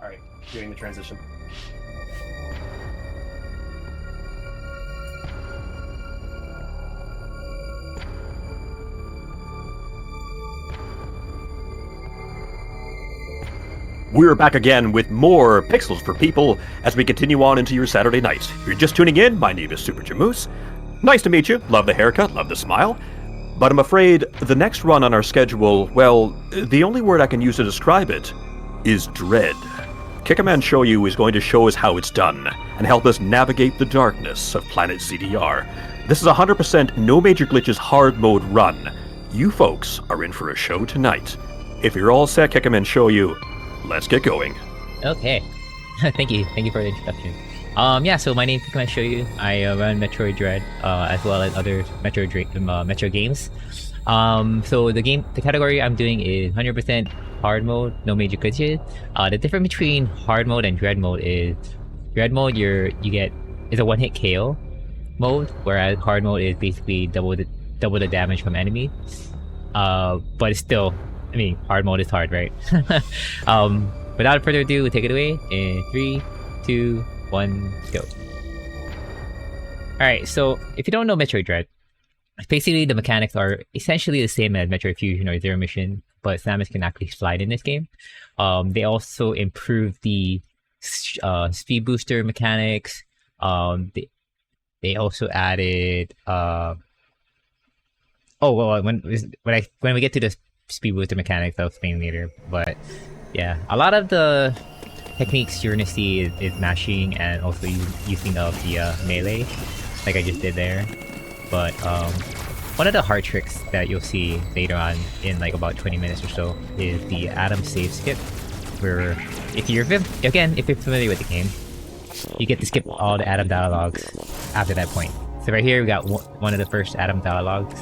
Alright, doing the transition. We're back again with more Pixels for People as we continue on into your Saturday night. If you're just tuning in, my name is Super Jamoose. Nice to meet you, love the haircut, love the smile. But I'm afraid the next run on our schedule, well, the only word I can use to describe it is dread. Kekumanshoyu is going to show us how it's done and help us navigate the darkness of Planet CDR. This is 100% no major glitches hard mode run. You folks are in for a show tonight. If you're all set, Kekumanshoyu, let's get going. Okay. Thank you for the introduction. Yeah, so my name is kekumanshoyu. I run Metroid Dread, as well as other Metro games. So the category I'm doing is 100% hard mode, no major glitches. The difference between hard mode and dread mode is dread mode is a one-hit KO mode, whereas hard mode is basically double the damage from enemies. But it's still, I mean, hard mode is hard, right? Without further ado, we'll take it away in 3, 2, 1, go. Alright, so if you don't know Metroid Dread, basically the mechanics are essentially the same as Metroid Fusion or Zero Mission, but Samus can actually slide in this game. They also improved the speed booster mechanics. They also added when we get to the speed booster mechanics, I'll explain later. But yeah, a lot of the techniques you're gonna see is mashing and also using of the melee, like I just did there. But one of the hard tricks that you'll see later on in like about 20 minutes or so is the Adam save skip, where if you're familiar with the game, you get to skip all the Adam dialogues after that point. So right here we got one of the first Adam dialogues.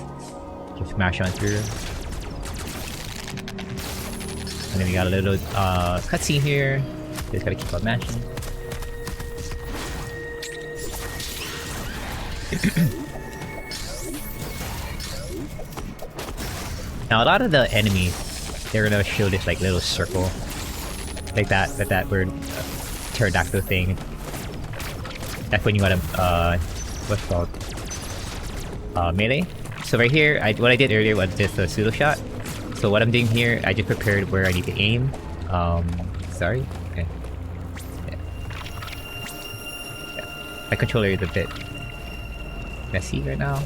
Just mash on through. And then we got a little cutscene here. Just gotta keep on mashing. Now a lot of the enemies, they're gonna show this like little circle, like that weird pterodactyl thing. That's when you gotta what's it called, melee. So right here, what I did earlier was just a pseudo shot. So what I'm doing here, I just prepared where I need to aim. Sorry. Okay. Yeah. My controller is a bit messy right now.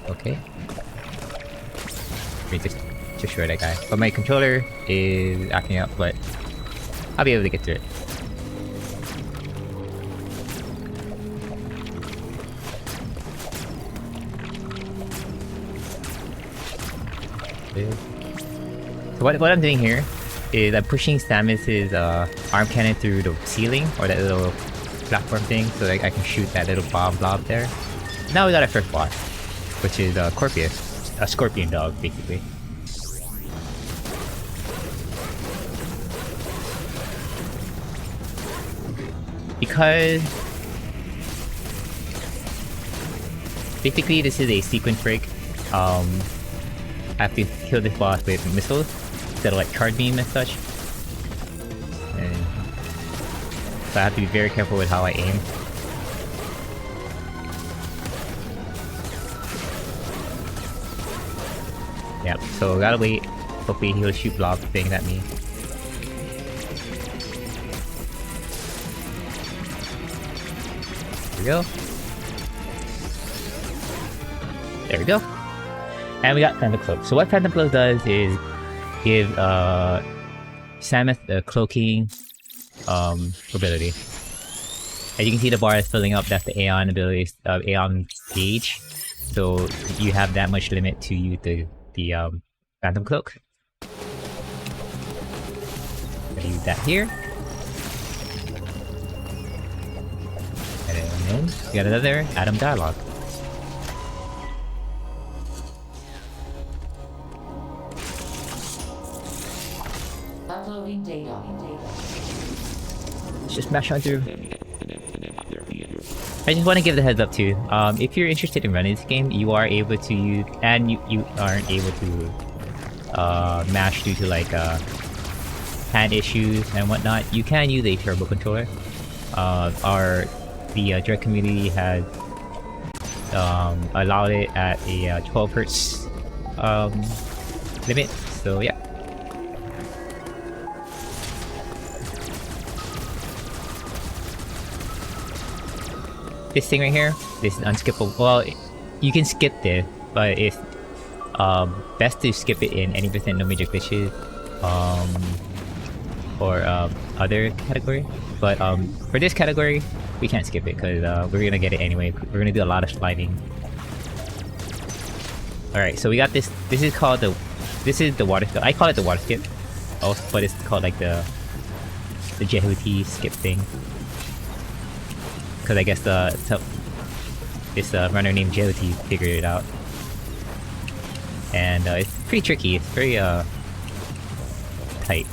Okay. Let me just destroy that guy. But my controller is acting up, but I'll be able to get through it. So what I'm doing here is I'm pushing Samus's arm cannon through the ceiling, or that little platform thing, so that I can shoot that little bomb blob there. Now we got our first boss, which is Corpius, a scorpion dog, basically. Because basically this is a sequence break. I have to kill this boss with missiles instead of like charge beam and such. And so I have to be very careful with how I aim. Yep, so gotta wait. Hopefully he'll shoot blob things at me. There we go. There we go. And we got Phantom Cloak. So what Phantom Cloak does is give Samus the cloaking ability. As you can see, the bar is filling up. That's the Aeon ability, Aeon gauge. So you have that much limit to use the Phantom Cloak. I'll use that here. And then we got another Adam dialogue. Uploading data. Let's just mash on through. I just want to give the heads up too. If you're interested in running this game, you are able to use, and you aren't able to mash due to like hand issues and whatnot, you can use a turbo controller. The Dread community has allowed it at a 12 hertz limit. So yeah. This thing right here, this is unskippable. Well, you can skip this, but it's best to skip it in 80% no major glitches or other category. But for this category, we can't skip it because we're gonna get it anyway. We're gonna do a lot of sliding. All right, so we got this. This is the water skip. I call it the water skip, also, but it's called like the Jehuti skip thing. Because I guess this runner named Jehuti figured it out. And it's pretty tricky. It's very tight.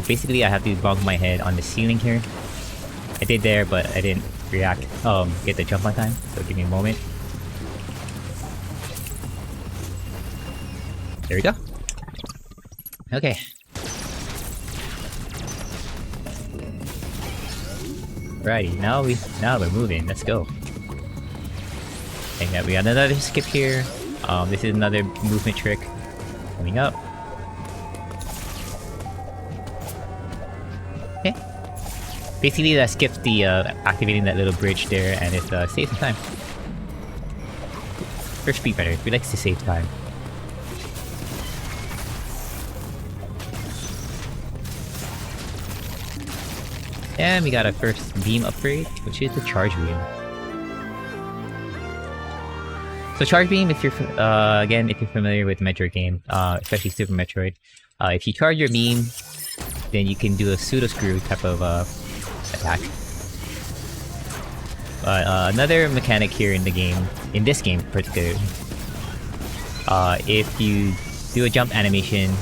Basically, I have to bonk my head on the ceiling here. I did there, but I didn't get the jump on time. So give me a moment. There we go. Okay. Alrighty, now we're moving. Let's go. And we got another skip here. This is another movement trick coming up. Okay. Basically, that skips the activating that little bridge there, and it saves some time. For speedrunners, we like to save time. And we got our first beam upgrade, which is the charge beam. So charge beam, if you're again, if you're familiar with the Metroid game, especially Super Metroid, if you charge your beam, then you can do a pseudo screw type of attack. Another mechanic here in the game, in this game particularly, if you do a jump animation,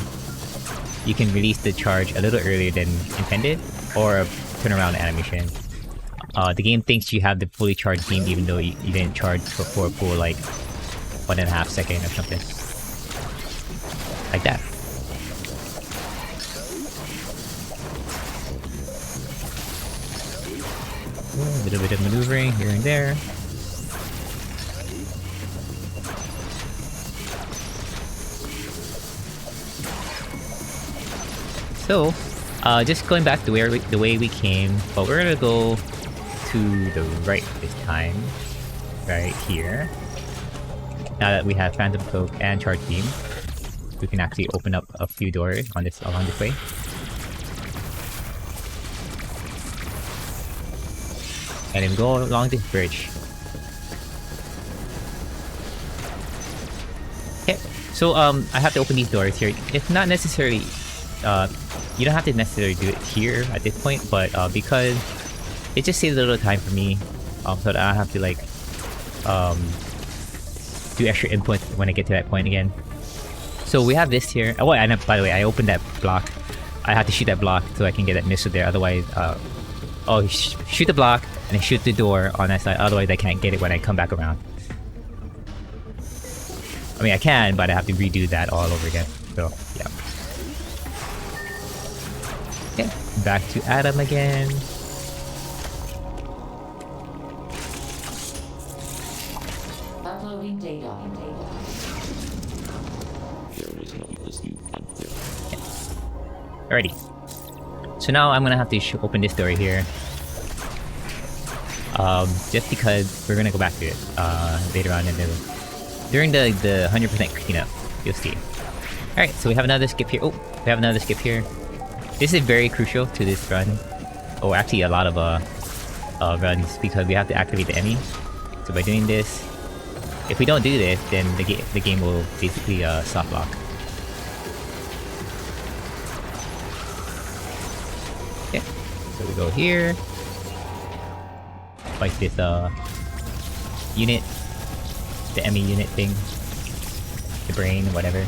you can release the charge a little earlier than intended, or a turnaround animation. The game thinks you have the fully charged beam even though you didn't charge for a full like 1.5 seconds or something. Like that. A little bit of maneuvering here and there. So, just going back the way we came, but we're gonna go to the right this time, right here. Now that we have Phantom Cloak and Charge Beam, we can actually open up a few doors on along this way. And then go along this bridge. Okay, so I have to open these doors here. It's not necessarily you don't have to necessarily do it here at this point, but because it just saves a little time for me, so that I don't have to like do extra input when I get to that point again. So we have this here. Oh, and by the way, I opened that block. I had to shoot that block so I can get that missile there. Otherwise, shoot the block and then shoot the door on that side. Otherwise, I can't get it when I come back around. I mean, I can, but I have to redo that all over again. So yeah. Okay, back to Adam again. Uploading data. Alrighty. So now I'm gonna have to open this door here. Just because we're gonna go back to it later on during the 100% cleanup. You'll see. Alright, so we have another skip here. Oh, we have another skip here. This is very crucial to this run. Or actually a lot of runs, because we have to activate the enemy. So by doing this, if we don't do this, then the game will basically soft lock. Okay, so we go here. Fight this unit, the enemy unit thing, the brain, whatever.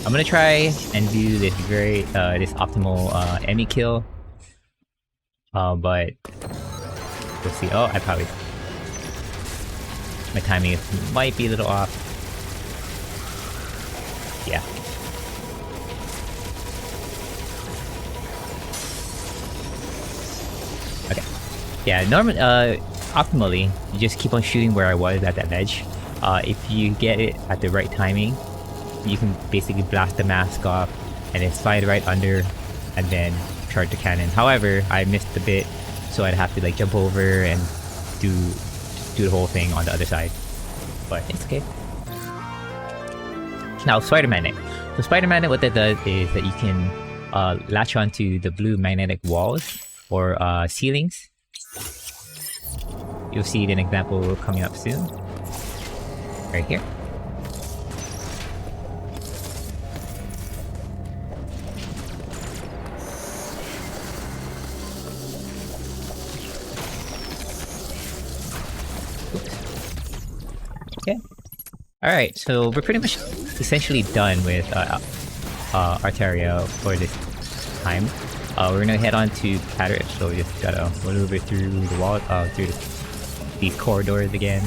I'm gonna try and do this this optimal enemy kill. But we'll see. Oh, my timing might be a little off. Yeah. Okay. Yeah, optimally, you just keep on shooting where I was at that ledge. If you get it at the right timing, you can basically blast the mask off and then slide right under and then charge the cannon. However, I missed a bit, so I'd have to like jump over and do the whole thing on the other side. But it's okay. Now, Spider-Man. So Spider-Man, what that does is that you can latch onto the blue magnetic walls or ceilings. You'll see an example coming up soon. Right here. Okay. Alright, so we're pretty much essentially done with Arteria for this time. We're gonna head on to Catterish, so we just gotta maneuver through the wall, through these corridors again.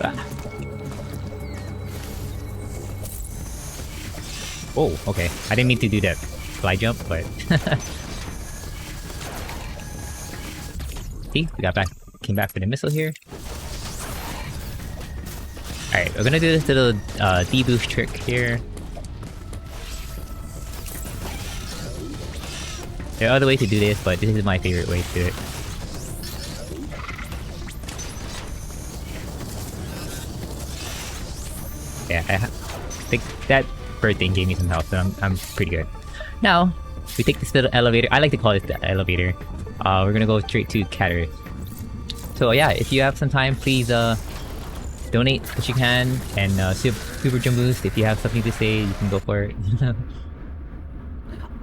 Ah. Oh, okay. I didn't mean to do that fly jump, but... See, came back for the missile here. Alright, we're gonna do this little deboost trick here. There are other ways to do this, but this is my favorite way to do it. Yeah, I think that bird thing gave me some health, so I'm pretty good. Now, we take this little elevator. I like to call it the elevator. We're gonna go straight to Catterish. So yeah, if you have some time, please donate what you can, and Super Jumboos, if you have something to say, you can go for it.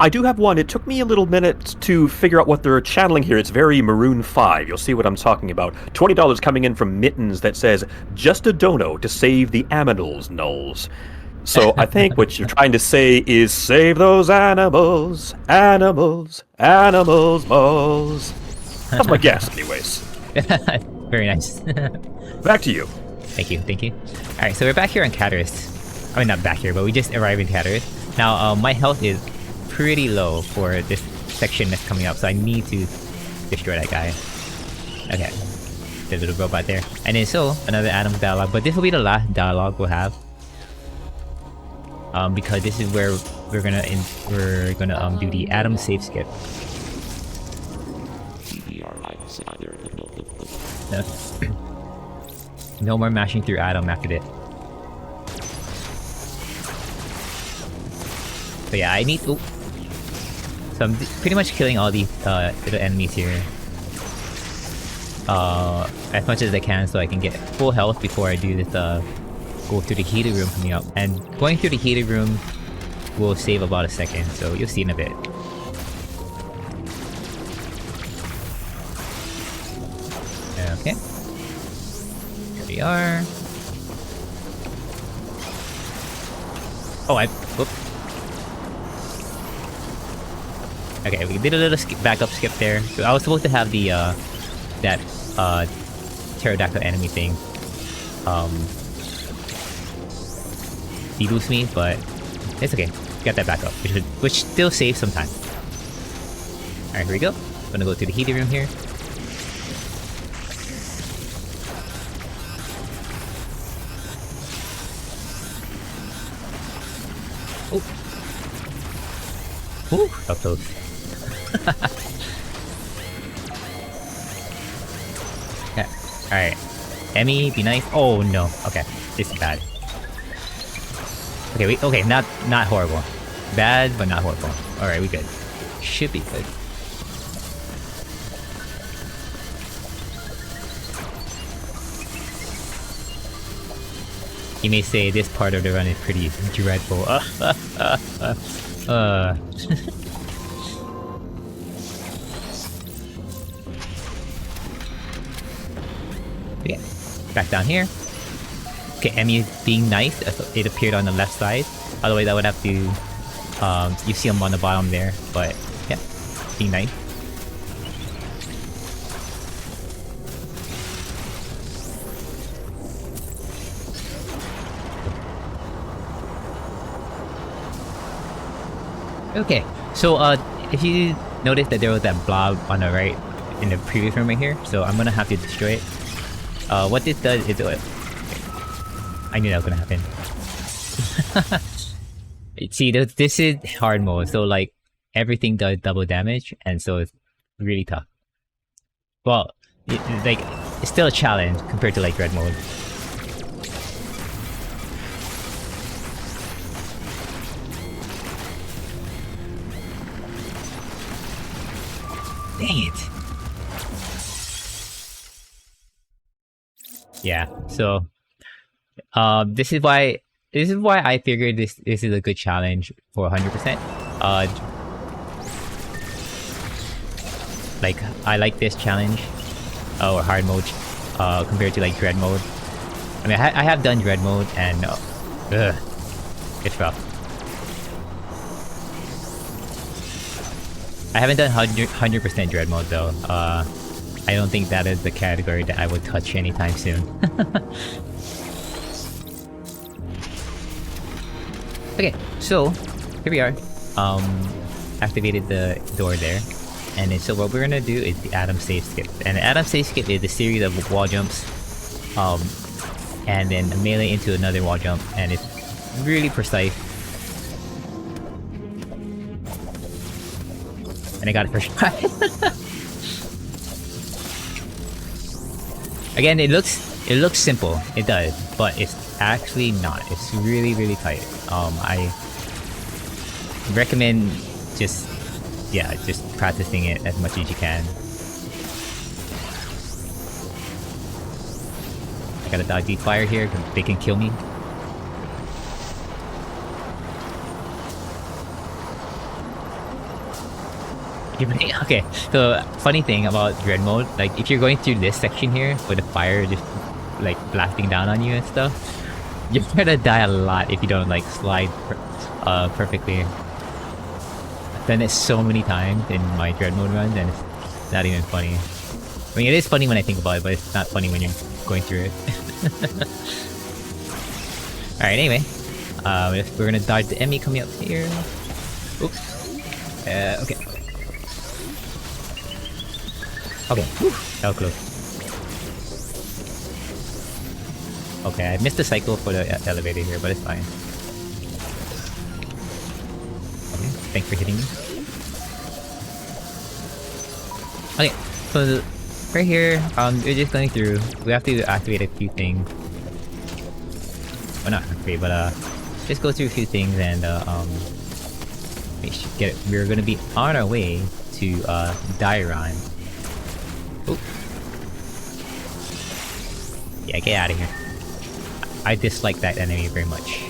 I do have one. It took me a little minute to figure out what they're channeling here. It's very Maroon 5. You'll see what I'm talking about. $20 coming in from Mittens that says, just a dono to save the aminals, nulls. So I think what you're trying to say is save those animals, animals, animals, moles. That's my guess, anyways. Very nice. Back to you. Thank you, thank you. Alright, so we're back here on Catterish. I mean, not back here, but we just arrived in Catterish. Now, my health is pretty low for this section that's coming up, so I need to destroy that guy. Okay. The little robot there. And then so, another Adam dialogue, but this will be the last dialogue we'll have. Because this is where we're gonna do the Adam save skip. No more mashing through Adam after this. So yeah, I need to... So I'm pretty much killing all these little enemies here. As much as I can so I can get full health before I do this go through the heated room coming up. And going through the heated room will save about a second, so you'll see in a bit. Okay. Here we are. Oh, whoop. Okay, we did a little backup skip there. So I was supposed to have the that pterodactyl enemy thing deboost me, but it's okay. Got that backup, which still saves some time. Alright, here we go. I'm gonna go to the heating room here. Oh. Ooh, how close. Okay. Alright. Emmy, be nice. Oh no. Okay. This is bad. Okay, okay, not horrible. Bad, but not horrible. Alright, we good. Should be good. You may say this part of the run is pretty dreadful. Yeah, back down here. Okay, Emmy being nice, it appeared on the left side. Otherwise, I would have to. You see him on the bottom there, but yeah, being nice. Okay, so if you notice that there was that blob on the right in the previous room right here, so I'm gonna have to destroy it. What this does is, I knew that was gonna happen. See, this is hard mode, so like everything does double damage, and so it's really tough. Well, like it's still a challenge compared to like red mode. Dang it. Yeah, so this is why I figured this is a good challenge for 100%. Like I like this challenge or hard mode compared to like dread mode. I mean, I have done dread mode and it's rough. I haven't done 100% dread mode though. I don't think that is the category that I would touch anytime soon. Okay, so here we are. Activated the door there, and so what we're gonna do is the Atom Save Skip. And the Atom Save Skip is a series of wall jumps, and then a melee into another wall jump, and it's really precise. And I got it first try. Again, it looks simple. It does, but it's actually not. It's really tight. I recommend just practicing it as much as you can. I gotta dodge the fire here because they can kill me. Okay, so funny thing about dread mode, like if you're going through this section here with the fire just like blasting down on you and stuff, you're gonna die a lot if you don't like slide perfectly. I've done it so many times in my dread mode runs and it's not even funny. I mean, it is funny when I think about it, but it's not funny when you're going through it. Alright, anyway, we're gonna dodge the enemy coming up here. Oops. Okay. Okay, whew, that was close. Okay, I missed the cycle for the elevator here, but it's fine. Okay, thanks for hitting me. Okay, so right here, we're just going through. We have to activate a few things. Well, not activate, but just go through a few things and we're gonna be on our way to Dairon. Oh. Yeah, get out of here. I dislike that enemy very much.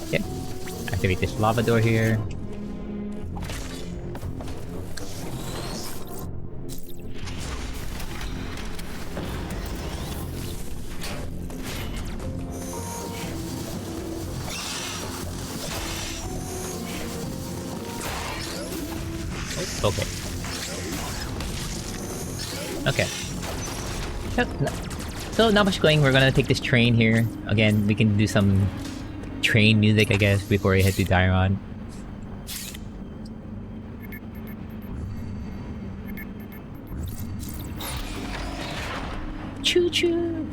Okay. Activate this lava door here. Okay. Okay. So not much going. We're gonna take this train here. Again, we can do some train music, I guess, before we head to Dairon. Choo choo.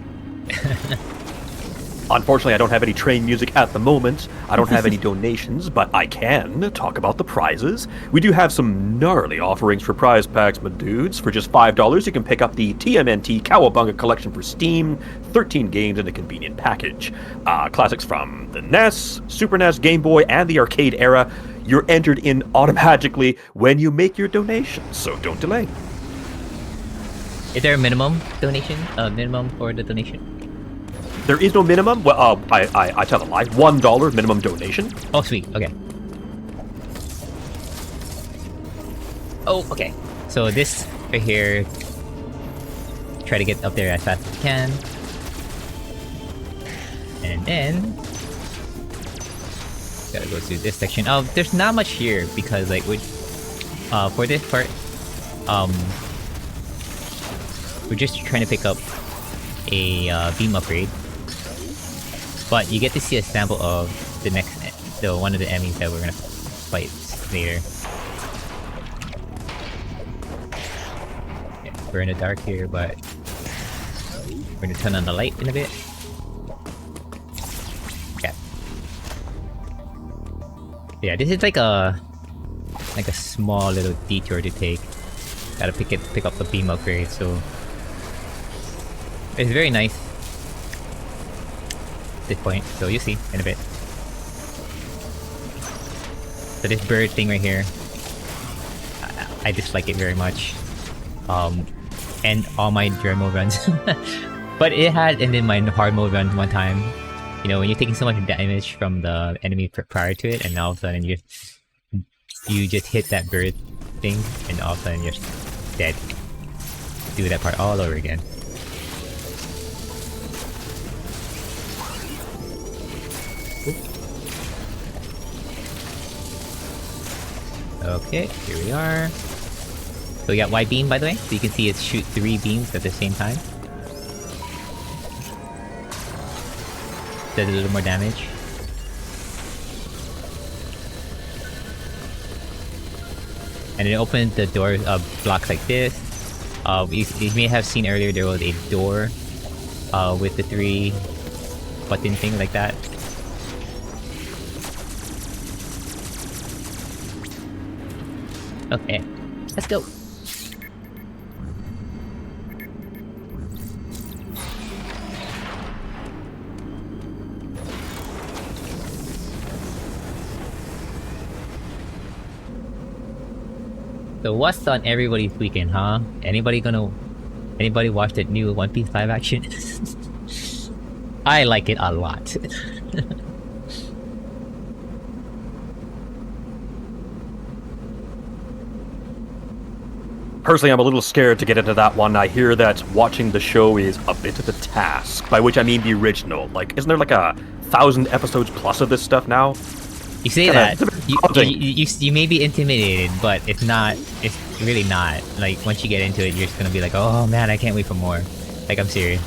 Unfortunately, I don't have any train music at the moment. I don't have any donations, but I can talk about the prizes. We do have some gnarly offerings for prize packs, my dudes. For just $5, you can pick up the TMNT Cowabunga collection for Steam, 13 games in a convenient package. Classics from the NES, Super NES, Game Boy, and the arcade era. You're entered in automatically when you make your donation, so don't delay. Is there a minimum donation? Minimum for the donation? There is no minimum. Well, I tell a lie. $1 minimum donation. Oh, sweet. Okay. Oh, okay. So this right here. Try to get up there as fast as you can. And then gotta go through this section. There's not much here because like for this part, we're just trying to pick up a beam upgrade. But you get to see a sample of one of the enemies that we're gonna fight later. Yeah, we're in the dark here, but we're gonna turn on the light in a bit. Okay. Yeah, this is like a small little detour to take. Gotta pick up the beam upgrade, so it's very nice at this point. So you'll see in a bit. So this bird thing right here, I dislike it very much. And all my dry mode runs. But it had ended my hard mode run one time. You know, when you're taking so much damage from the enemy prior to it, and all of a sudden you just hit that bird thing, and all of a sudden you're dead. Do that part all over again. Okay, here we are. So we got Y beam, by the way, so you can see it shoot 3 beams at the same time. Does a little more damage. And it opens the door blocks like this. You may have seen earlier there was a door with the 3 button thing like that. Okay, let's go. So what's on everybody's weekend, huh? Anybody watch that new One Piece live action? I like it a lot. Personally, I'm a little scared to get into that one. I hear that watching the show is a bit of a task, by which I mean the original. Like, isn't there like 1,000 episodes plus of this stuff now? You say that, you may be intimidated, but it's not, it's really not. Like, once you get into it, you're just gonna be like, oh man, I can't wait for more. Like, I'm serious.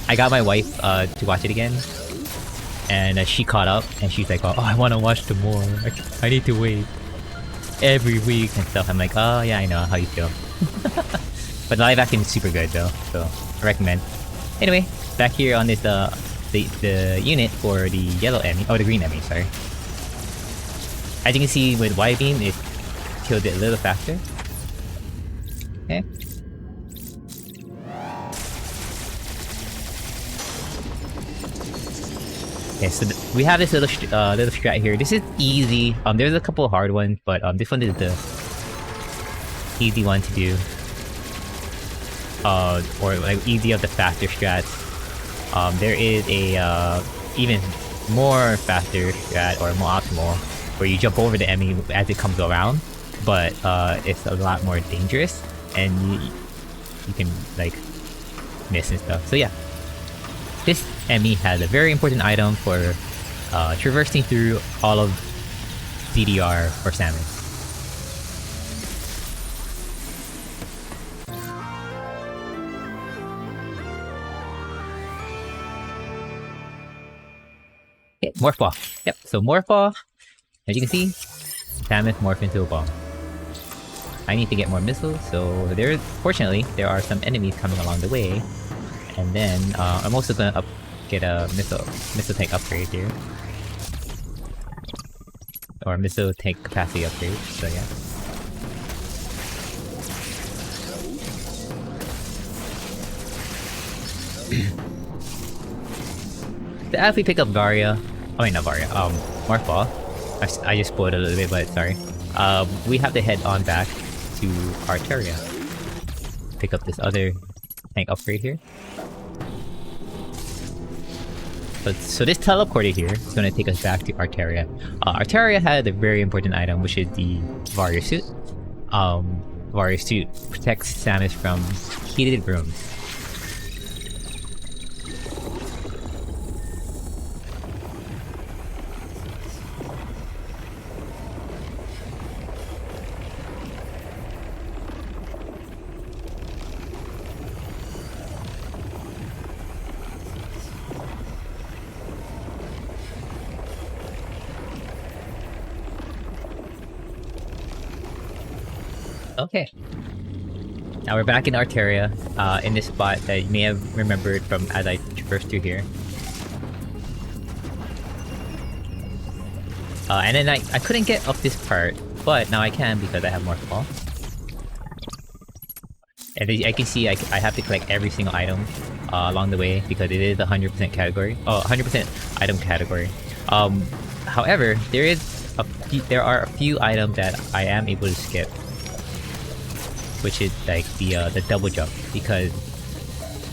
I got my wife to watch it again, and she caught up, and she's like, oh, I wanna watch the more. I need to wait every week and stuff. I'm like, oh yeah, I know how you feel. But the live action is super good though, so I recommend. Anyway, back here on this the unit for the yellow enemy, the green enemy, sorry. As you can see with Y beam, it killed it a little faster. Okay. Okay, so we have this little strat here. This is easy. There's a couple of hard ones, but this one is the easy one to do. Or like easy of the faster strats. There is a even more faster strat, or more optimal, where you jump over the enemy as it comes around, but it's a lot more dangerous, and you can like miss and stuff. So yeah, this enemy has a very important item for traversing through all of DDR for Salmon. Okay, Morph Ball. Yep, so Morph Ball, as you can see, Samus morph into a ball. I need to get more missiles, so fortunately, there are some enemies coming along the way. And then, I'm also gonna get a missile tank upgrade here. Or missile tank capacity upgrade, so yeah. So as we pick up Varia, not Varia, Morph Ball. I just spoiled it a little bit, but sorry. We have to head on back to Arteria. Pick up this other tank upgrade here. So this teleporter here is going to take us back to Arteria. Arteria had a very important item, which is the Varia suit. warrior suit protects Samus from heated rooms. Okay. Now we're back in Arteria, in this spot that you may have remembered from as I traversed through here. And then I couldn't get up this part, but now I can because I have more fall. And as I can see, I have to collect every single item along the way because it is a 100% category. Oh, 100% item category. However, there are a few items that I am able to skip, which is like the double jump, because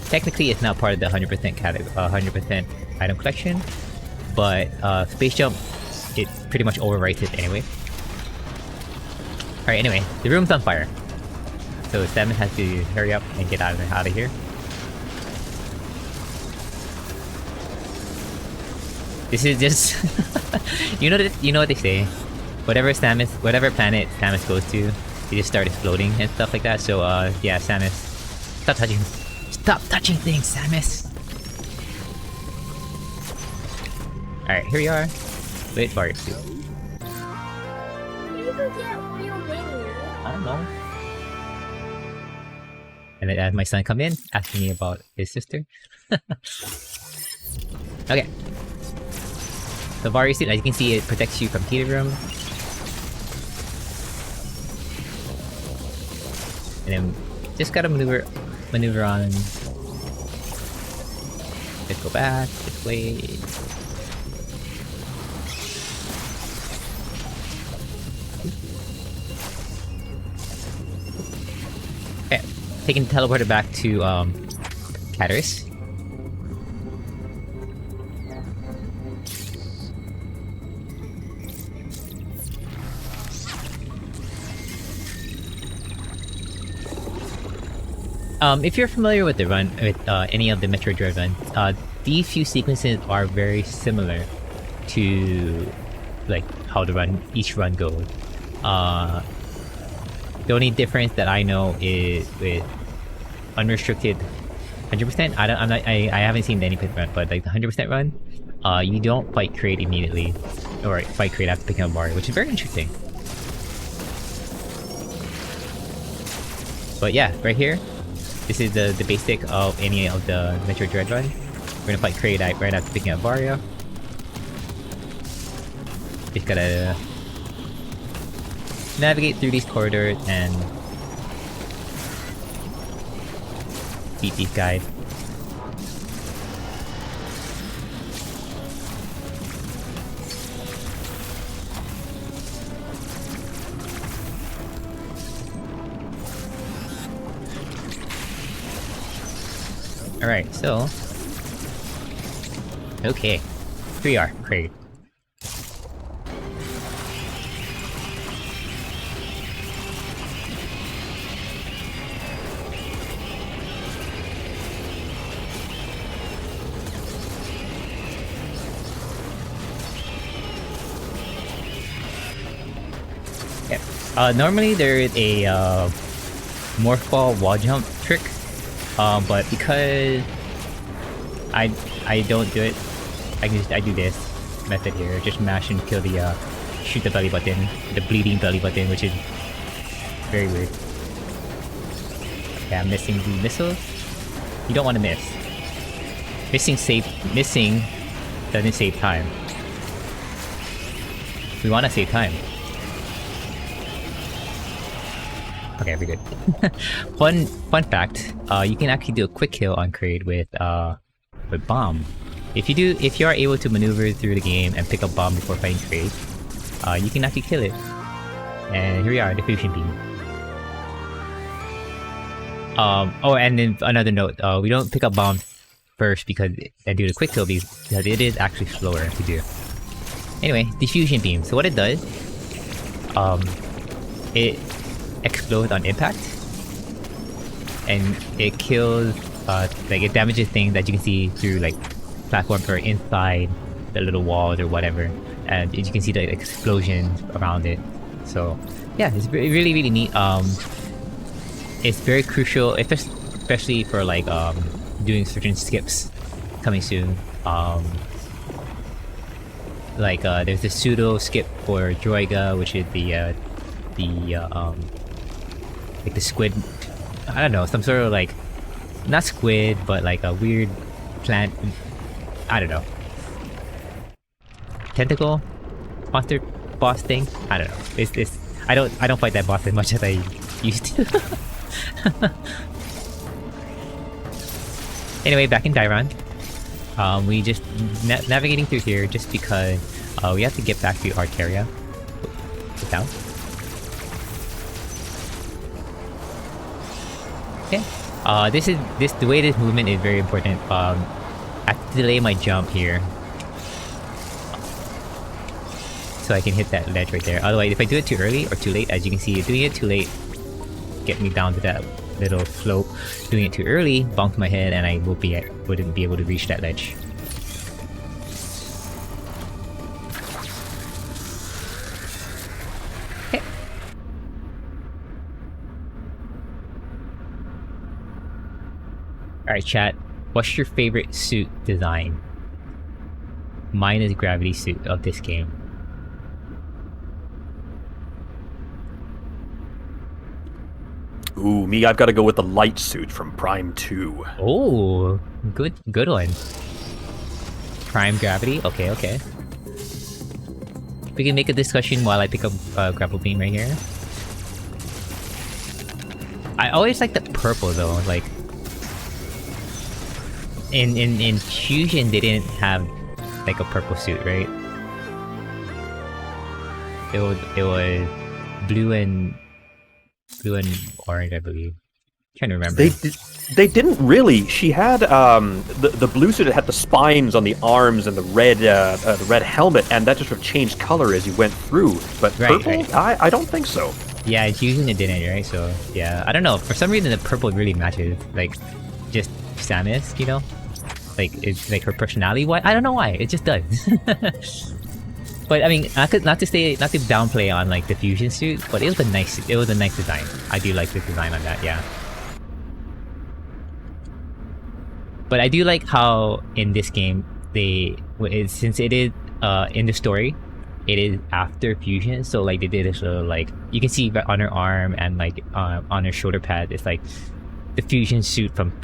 technically it's not part of the 100% 100% item collection, but space jump, it pretty much overwrites it anyway. Alright, anyway, the room's on fire, so Samus has to hurry up and get out of here. This is just you know what they say, whatever planet Samus goes to, they just start exploding and stuff like that. So yeah, Samus, stop touching things, Samus. Alright, here we are. Wait for it. I don't know. And then as my son come in, asking me about his sister. Okay. The warrior suit, as you can see, it protects you from heated room. And then just gotta maneuver on. Let's go back this way. Okay, taking the teleporter back to Cataris. If you're familiar with the run, with any of the Metroid Dread runs, these few sequences are very similar to like how each run goes. The only difference that I know is with unrestricted 100%. I haven't seen the any pit run, but like the 100% run, you don't fight Kraid immediately, or fight Kraid after picking up Mario, which is very interesting. But yeah, right here. This is the basic of any of the Metroid Dread run. We're gonna fight Kraid right after picking up Varia. Just gotta navigate through these corridors and beat these guys. Alright, so... okay. Here we are, Kraid. Yeah. Normally there is a morph ball wall jump trick. But because I don't do it, I do this method here. Just mash and kill the shoot the belly button, the bleeding belly button, which is very weird. Yeah, I'm missing the missiles. You don't want to miss. Missing doesn't save time. We want to save time. Okay, we're good. Fun fact, you can actually do a quick kill on Kraid with bomb. If you are able to maneuver through the game and pick up bomb before fighting Kraid, you can actually kill it. And here we are, the fusion beam. Oh, and then another note, we don't pick up bombs first and do the quick kill because it is actually slower to do. Anyway, the fusion beam. So what it does, it explodes on impact, and it kills, like it damages things that you can see through like platforms or inside the little walls or whatever, and you can see the explosions around it. So yeah, it's really really neat. It's very crucial, especially for like doing certain skips coming soon. Like there's the pseudo skip for Droiga, which is like the squid. I don't know, some sort of like not squid, but like a weird plant. I don't know. Tentacle monster boss thing. I don't know. It's I don't fight that boss as much as I used to. Anyway, back in Dairon. We just navigating through here just because we have to get back to Arcaria. Get down. Okay. The way this movement is very important. I have to delay my jump here, so I can hit that ledge right there. Otherwise, if I do it too early or too late, as you can see, doing it too late get me down to that little slope. Doing it too early, bonk my head, and I wouldn't be able to reach that ledge. Okay. Alright, chat. What's your favorite suit design? Mine is Gravity suit of this game. Ooh, me, I've got to go with the light suit from Prime 2. Oh, good one. Prime Gravity? Okay, okay. We can make a discussion while I pick up grapple beam right here. I always like the purple though, like... In Fusion they didn't have like a purple suit, right? It was blue and orange, I believe. Trying to remember. They didn't really. She had the blue suit that had the spines on the arms and the red helmet, and that just sort of changed color as you went through. But purple, right. I don't think so. Yeah, it's usually it didn't, right? So yeah, I don't know. For some reason, the purple really matches, like just Samus, you know, like it's like her personality. Why? I don't know why. It just does. But I mean, not to downplay on like the fusion suit, but it was a nice design. I do like the design on that, yeah. But I do like how in this game since it is in the story, it is after fusion, so like they did a sort of like you can see on her arm and like on her shoulder pad, it's like the fusion suit from the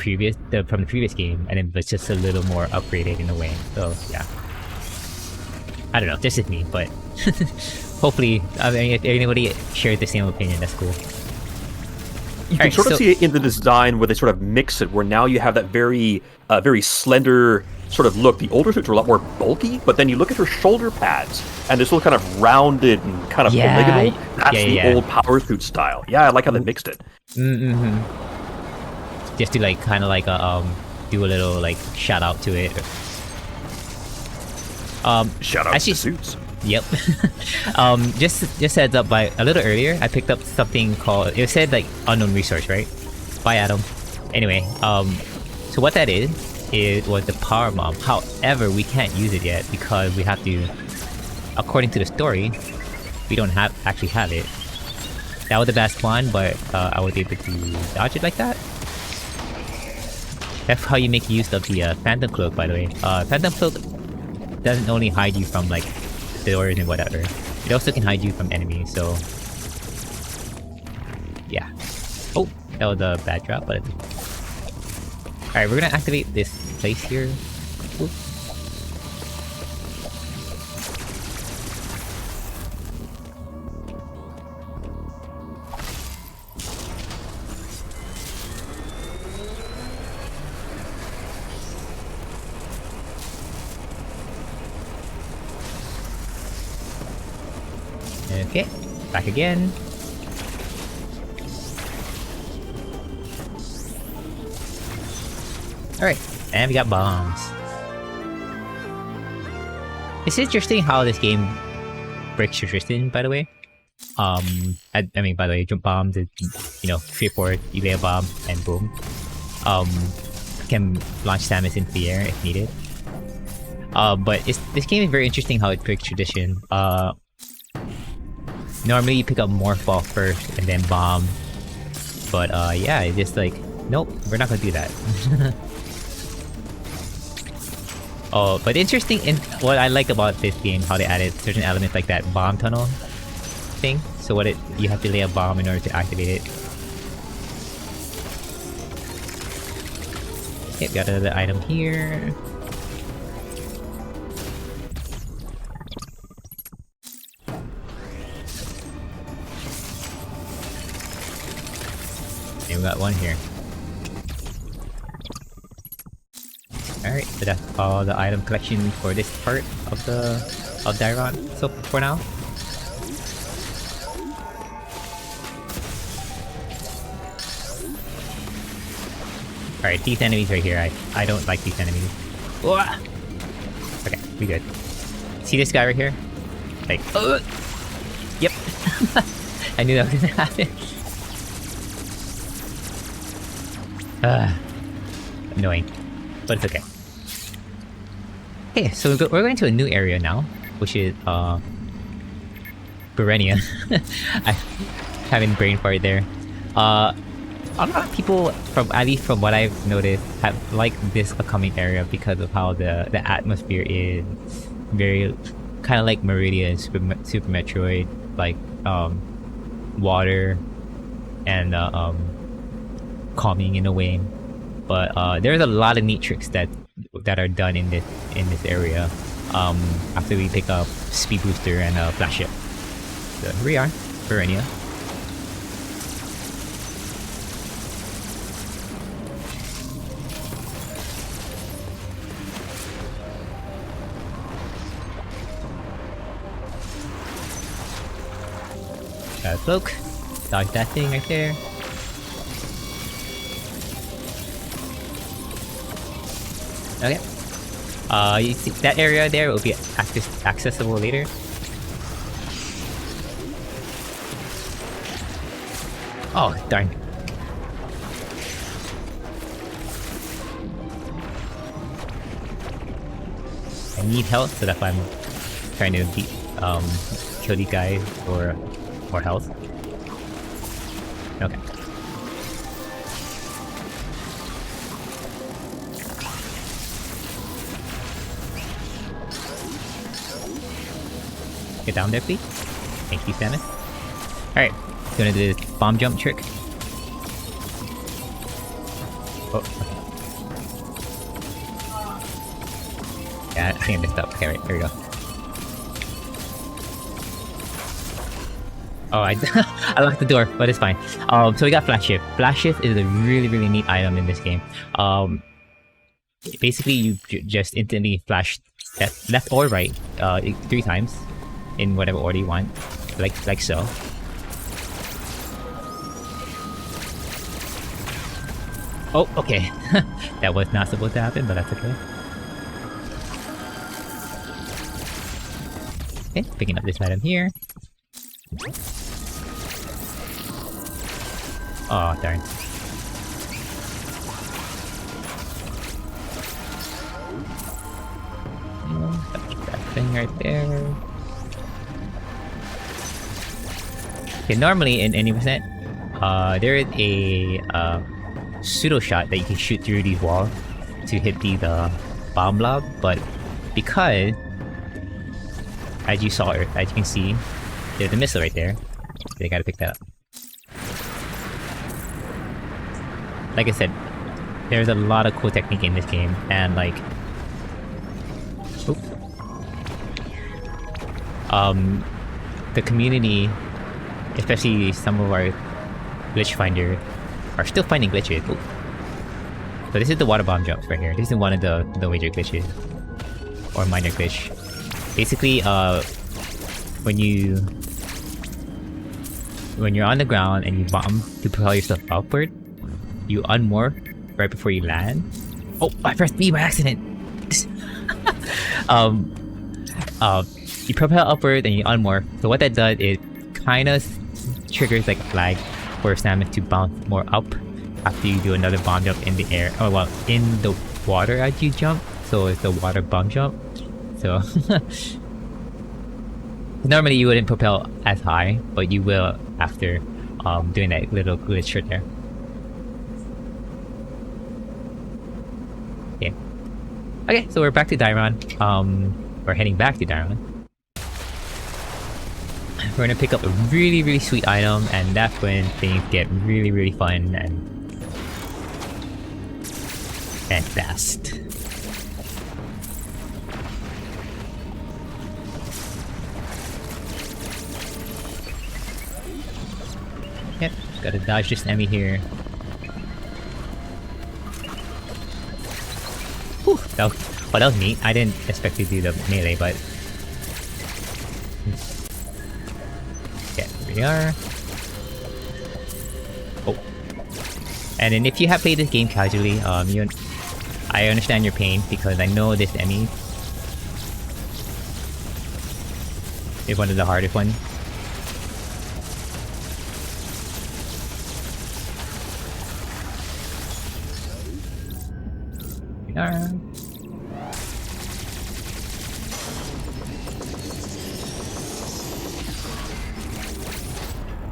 previous game, and it's just a little more upgraded in a way. So yeah. I don't know, this is me, but hopefully, I mean, if anybody shares the same opinion, that's cool. You can sort of see it in the design where they sort of mix it, where now you have that very slender sort of look. The older suits are a lot more bulky, but then you look at her shoulder pads, and this little kind of rounded and kind of polygonal. That's the old power suit style. Yeah, I like how they mixed it. Mm-hmm. Just to like, kind of like do a little like shout out to it. Shout out to suits. Yep. Just heads up, by a little earlier, I picked up something called, it said like unknown resource, right? By Adam. Anyway, so what that was the power bomb. However, we can't use it yet because we have to, according to the story, we don't actually have it. That was the best one, but I was able to dodge it like that. That's how you make use of the Phantom Cloak, by the way. Phantom Cloak doesn't only hide you from like doors and whatever, it also can hide you from enemies, so yeah. Oh, that was a bad drop, but alright, we're gonna activate this place here. Oop. Okay, back again. Alright, and we got bombs. It's interesting how this game breaks tradition, by the way. I mean, by the way, jump bombs, you know, straightforward. You lay a bomb and boom. Can launch Samus into the air if needed. But this game is very interesting how it breaks tradition. Normally you pick up Morph Ball first and then bomb. But yeah, it's just like, nope, we're not gonna do that. Oh, but interesting, what I like about this game, how they added certain elements like that bomb tunnel thing. So you have to lay a bomb in order to activate it. Okay, got another item here. And we got one here. Alright, so that's all the item collection for this part of Dairon. So for now. Alright, these enemies right here, I don't like these enemies. Whoa! Okay, we good. See this guy right here? Like, yep. I knew that was gonna happen. Annoying, but it's okay. Okay, so we're going to a new area now, which is Berenia. I having brain fart there. A lot of people, at least from what I've noticed, have liked this upcoming area because of how the atmosphere is very kind of like Meridia and Super Metroid, like water and calming in a way. But there's a lot of neat tricks that are done in this area. After we pick up Speed Booster and Flash Ship. So here we are, Berenia. Cloak. Dodge that thing right there. Okay. You see that area there will be accessible later. Oh, darn. I need health, so that's why I'm trying to kill these guys for more health. Okay. Get down there, please. Thank you, Samus. Alright, gonna do this bomb jump trick. Oh, okay. Yeah, I think I messed up. Okay, right, there we go. Oh, I locked the door, but it's fine. So we got Flash Shift. Flash Shift is a really, really neat item in this game. Basically, you just instantly flash left or right 3 times in whatever order you want, like so. Oh, okay. That was not supposed to happen, but that's okay. Okay, picking up this item here. Oh, darn. That thing right there. Okay, normally in any percent, there is a pseudo shot that you can shoot through these walls to hit the bomb blob, but because, as you can see, there's a missile right there. They gotta pick that up. Like I said, there's a lot of cool technique in this game, and like, the community, especially some of our glitch finders, are still finding glitches. Ooh. So this is the water bomb jumps right here. This is one of the major glitches, or minor glitch. Basically, when you're on the ground and you bomb to propel yourself upward, you unmorph right before you land. Oh, I pressed B by accident. You propel upward and you unmorph. So what that does is kind of triggers like a flag for Samus to bounce more up after you do another bomb jump in the air. Oh well, in the water as you jump. So it's the water bomb jump. So normally you wouldn't propel as high, but you will after doing that little glitch right there. Okay. Okay, so we're back to Dairon. We're heading back to Dairon. We're gonna pick up a really, really sweet item, and that's when things get really, really fun and fast. Yep, gotta dodge this enemy here. Whew, that was neat. I didn't expect to do the melee, but okay, here we are. Oh, and then if you have played this game casually, I understand your pain because I know this enemy is one of the hardest ones.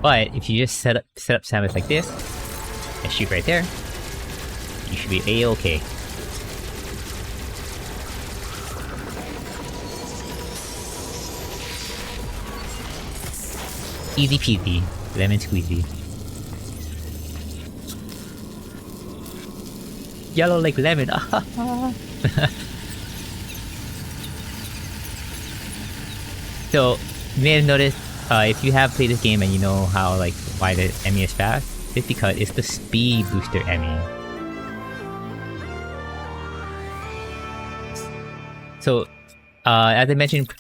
But if you just set up Samus like this and shoot right there, you should be a-okay. Easy peasy, lemon squeezy. Yellow like lemon. So you may have noticed if you have played this game and you know how why the enemy is fast, it's because it's the speed booster enemy. So as I mentioned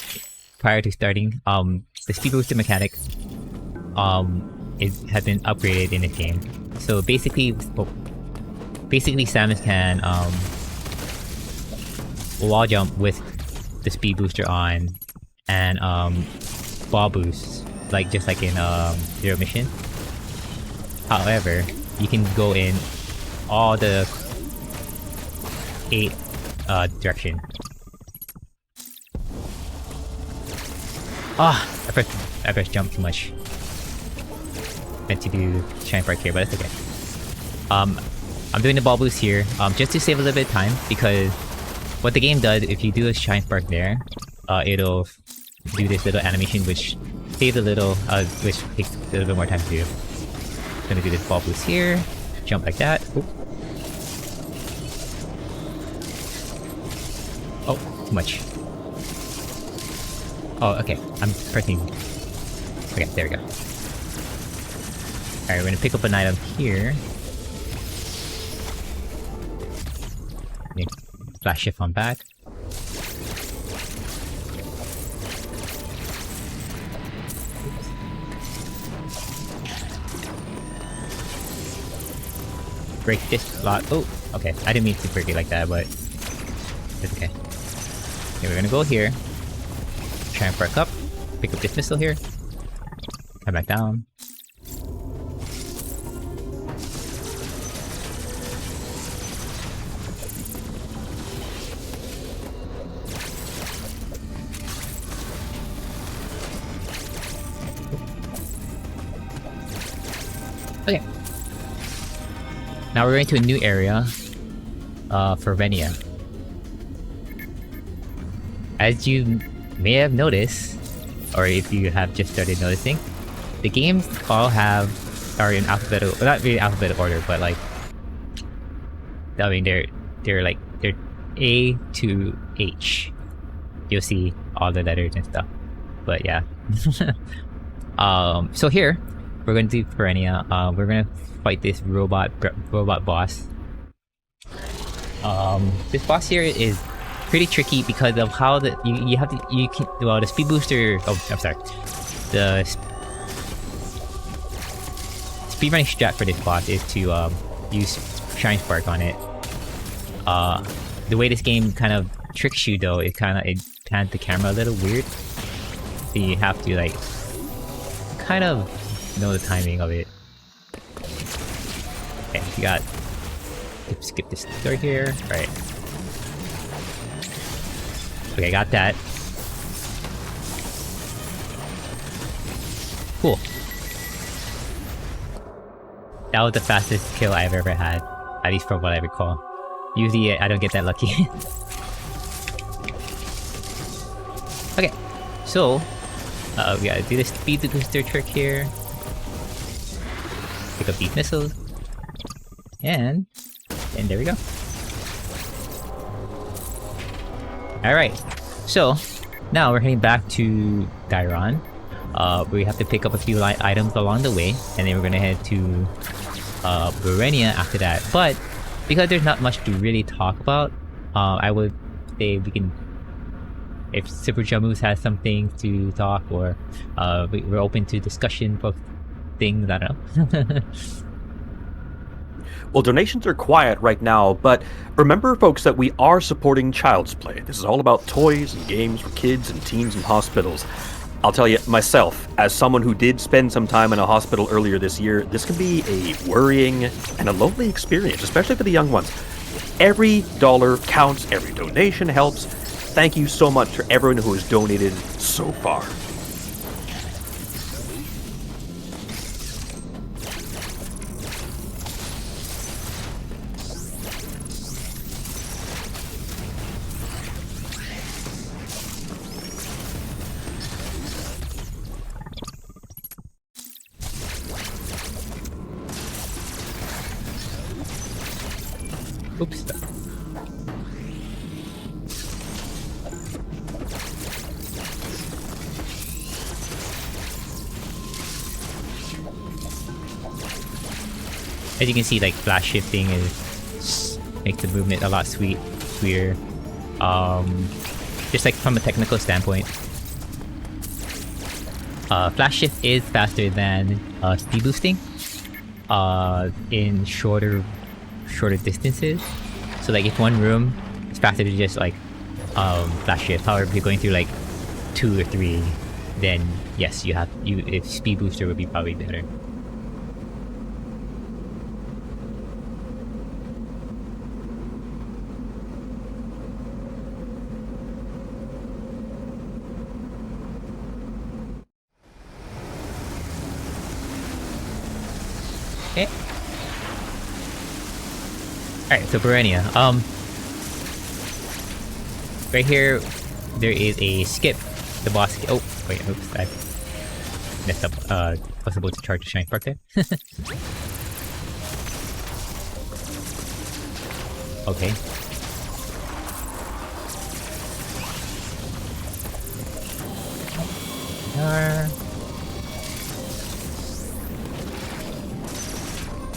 prior to starting, the speed booster mechanic has been upgraded in this game. So basically Samus can wall jump with the speed booster on and ball boost just like in Zero Mission. However, you can go in all the 8 direction. I pressed jump too much. Meant to do Shine Park here, but that's okay. I'm doing the ball boost here just to save a little bit of time, because what the game does, if you do a Shine Spark there, it'll do this little animation which saves a little, which takes a little bit more time to do. I'm gonna do this ball boost here, jump like that. Oop. Oh, too much. Oh, okay, I'm pressing. Okay, there we go. Alright, we're gonna pick up an item here. Flash shift on back. Break this slot. Oh, okay. I didn't mean to break it like that, but it's okay. Okay, we're gonna go here. Try and perk up. Pick up this missile here. Come back down. Okay. Now we're going to a new area for Venia. As you may have noticed, or if you have just started noticing, the games all are in alphabetical, well, not really alphabetical order, but I mean they're A to H. You'll see all the letters and stuff. But yeah. So here we're going to do Perennia. We're gonna fight this robot boss. This boss here is pretty tricky because of how the speed booster. Oh, I'm sorry. The speedrunning strat for this boss is to use Shine Spark on it. The way this game kind of tricks you though, it pans the camera a little weird. So you have to kind of know the timing of it. Okay, we got... Skip this door here. Right. Okay, got that. Cool. That was the fastest kill I've ever had. At least from what I recall. Usually I don't get that lucky. Okay, so... we gotta do the speed booster trick here. Pick up these missiles. And there we go. Alright, so now we're heading back to Dairon. We have to pick up a few items along the way, and then we're gonna head to Burenia after that. But because there's not much to really talk about, I would say we can, if Super Jamus has something to talk, or we're open to discussion of things, I don't know. Well, donations are quiet right now, but remember, folks, that we are supporting Child's Play. This is all about toys and games for kids and teens in hospitals. I'll tell you, myself, as someone who did spend some time in a hospital earlier this year, this can be a worrying and a lonely experience, especially for the young ones. Every dollar counts, every donation helps. Thank you so much for everyone who has donated so far. Oops. As you can see, like, flash shifting makes the movement a lot sweeter. Just like from a technical standpoint, flash shift is faster than speed boosting in shorter distances. So like if one room is faster to just like flash shift. However, if you're going through like 2 or 3, then yes, if speed booster would be probably better. Okay. Alright, so Burenia. Right here, there is a skip. The boss. Oh, wait, oops, I messed up. Was supposed to charge the Shine Spark there. Okay.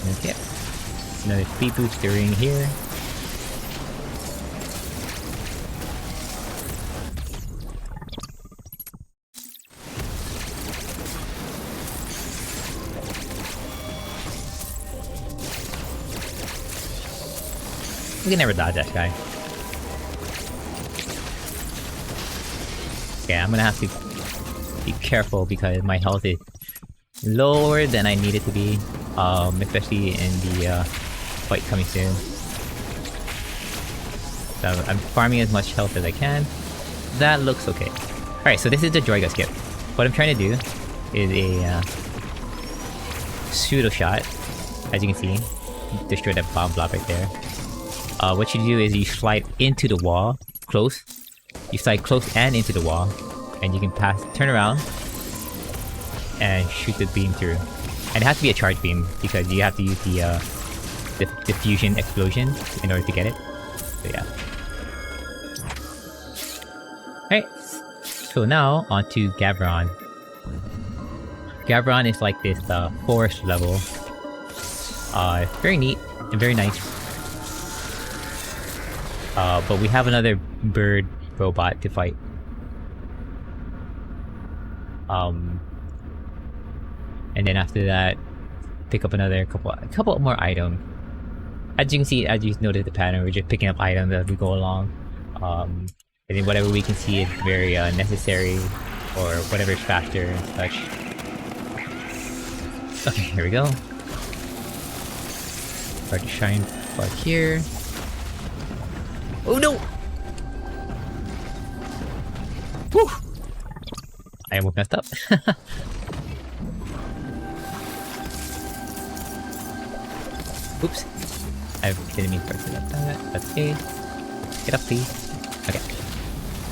Okay. Another speed boost during here. We can never dodge that guy. Okay, I'm gonna have to be careful because my health is lower than I need it to be, especially in the fight coming soon. So I'm farming as much health as I can. That looks okay. Alright, so this is the Droiga skip. What I'm trying to do is a pseudo shot. As you can see, destroy that bomb blob right there. What you do is you slide into the wall, close. You slide close and into the wall, and you can turn around, and shoot the beam through. And it has to be a charge beam because you have to use the diffusion explosion in order to get it. So yeah. Alright, so now onto Gavron. Gavron is like this forest level. Very neat and very nice. But we have another bird robot to fight. And then after that, pick up another couple more items. As you can see, as you notice the pattern, we're just picking up items as we go along. And then whatever we can see is very necessary, or whatever is faster and such. Okay, here we go. Try to shine back here. Oh no! Whew! I almost messed up. Oops. I didn't mean to press that. That's okay. Get up, please. Okay.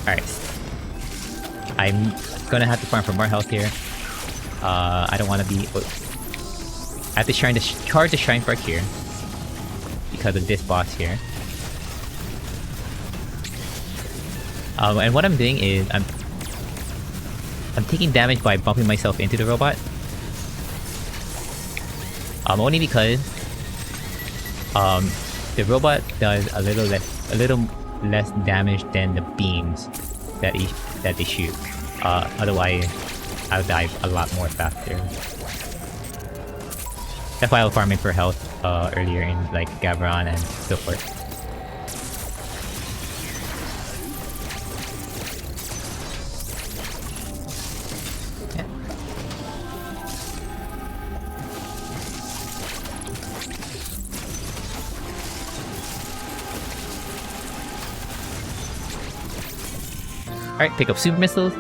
Alright. I'm gonna have to farm for more health here. I don't want to be... I have to charge the Shrine Park here. Because of this boss here. And what I'm doing is I'm taking damage by bumping myself into the robot. Only because the robot does a little less damage than the beams that they shoot. Otherwise, I'll die a lot more faster. That's why I was farming for health earlier in like Gavron and so forth. Alright, pick up super missiles.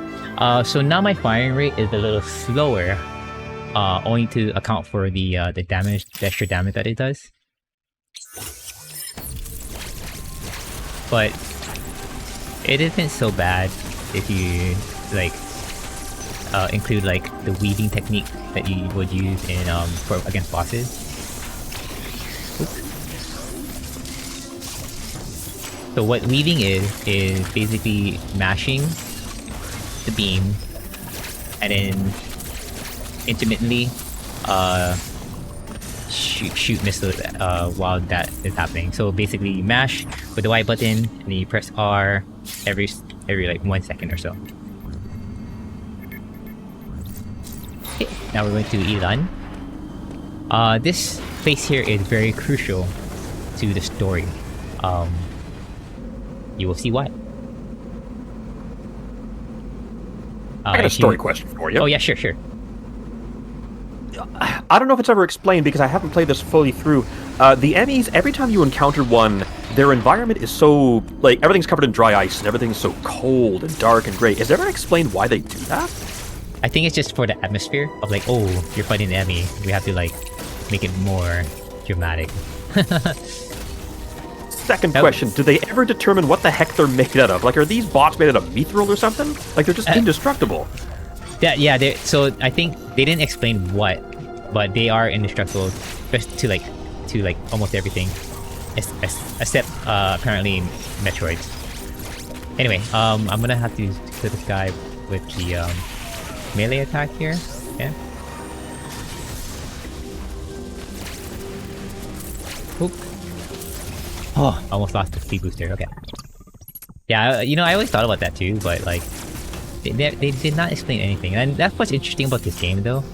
So now my firing rate is a little slower, only to account for the damage, the extra damage that it does. But it isn't so bad if you like include like the weaving technique that you would use in against bosses. Oops. So what weaving is basically mashing the beam and then intermittently shoot missiles while that is happening. So basically you mash with the Y button and then you press R every like 1 second or so. Okay, now we're going to Ilan. This place here is very crucial to the story. You will see why. I got a story question for you. Oh yeah, sure. I don't know if it's ever explained because I haven't played this fully through. The Emmys, every time you encounter one, their environment is so... like, everything's covered in dry ice and everything's so cold and dark and grey. Is it ever explained why they do that? I think it's just for the atmosphere of like, oh, you're fighting the Emmy. We have to like make it more dramatic. Second question, do they ever determine what the heck they're made out of? Like, are these bots made out of mithril or something? Like, they're just indestructible. Yeah, so I think they didn't explain what, but they are indestructible to like almost everything, except apparently Metroids. Anyway, I'm gonna have to kill this guy with the melee attack here. Yeah. Oop. Oh, almost lost the speed booster. Okay. Yeah, you know, I always thought about that too, but like, they did not explain anything, and that's what's interesting about this game, though.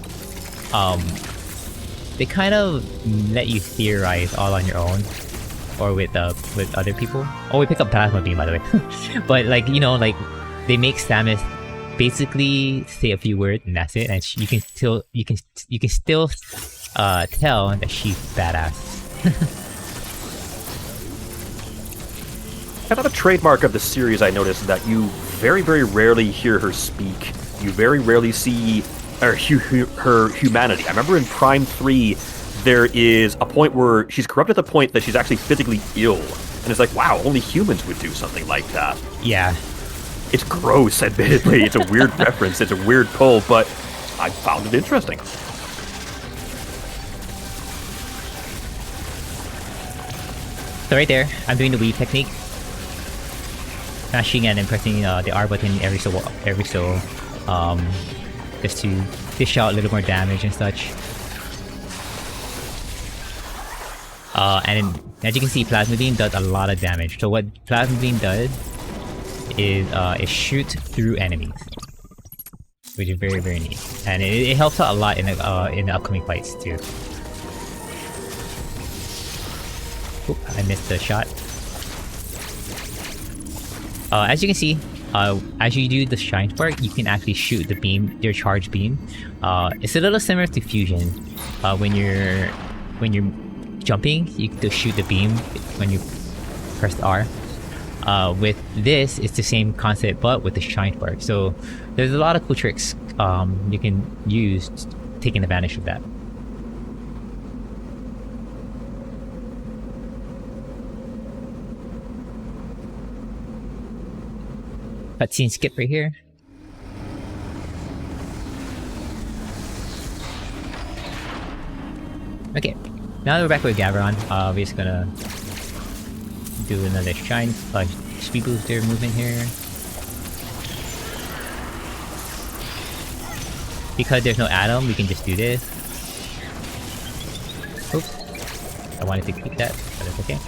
They kind of let you theorize all on your own, or with other people. Oh, we pick up plasma beam, by the way. But like, you know, like they make Samus basically say a few words, and that's it, and you can still tell that she's badass. Another trademark of the series I noticed is that you very, very rarely hear her speak. You very rarely see her humanity. I remember in Prime 3, there is a point where she's corrupted to the point that she's actually physically ill. And it's like, wow, only humans would do something like that. Yeah. It's gross, admittedly. It's a weird reference. It's a weird pull, but I found it interesting. So right there, I'm doing the weave technique. Mashing and then pressing the R button every so just to dish out a little more damage and such. And then, as you can see, Plasma Beam does a lot of damage. So what Plasma Beam does is it shoots through enemies, which is very, very neat, and it helps out a lot in the upcoming fights too. Oop, I missed the shot. As you can see, As you do the shine spark, you can actually shoot the beam, your charge beam. It's a little similar to fusion. When you're jumping, you can shoot the beam when you press R. With this, it's the same concept, but with the shine spark. So there's a lot of cool tricks you can use taking advantage of that. Cutscene skip right here. Okay, now that we're back with Gavron, we're just gonna do another shine speed booster movement here. Because there's no atom, we can just do this. Oops, I wanted to keep that, but it's okay.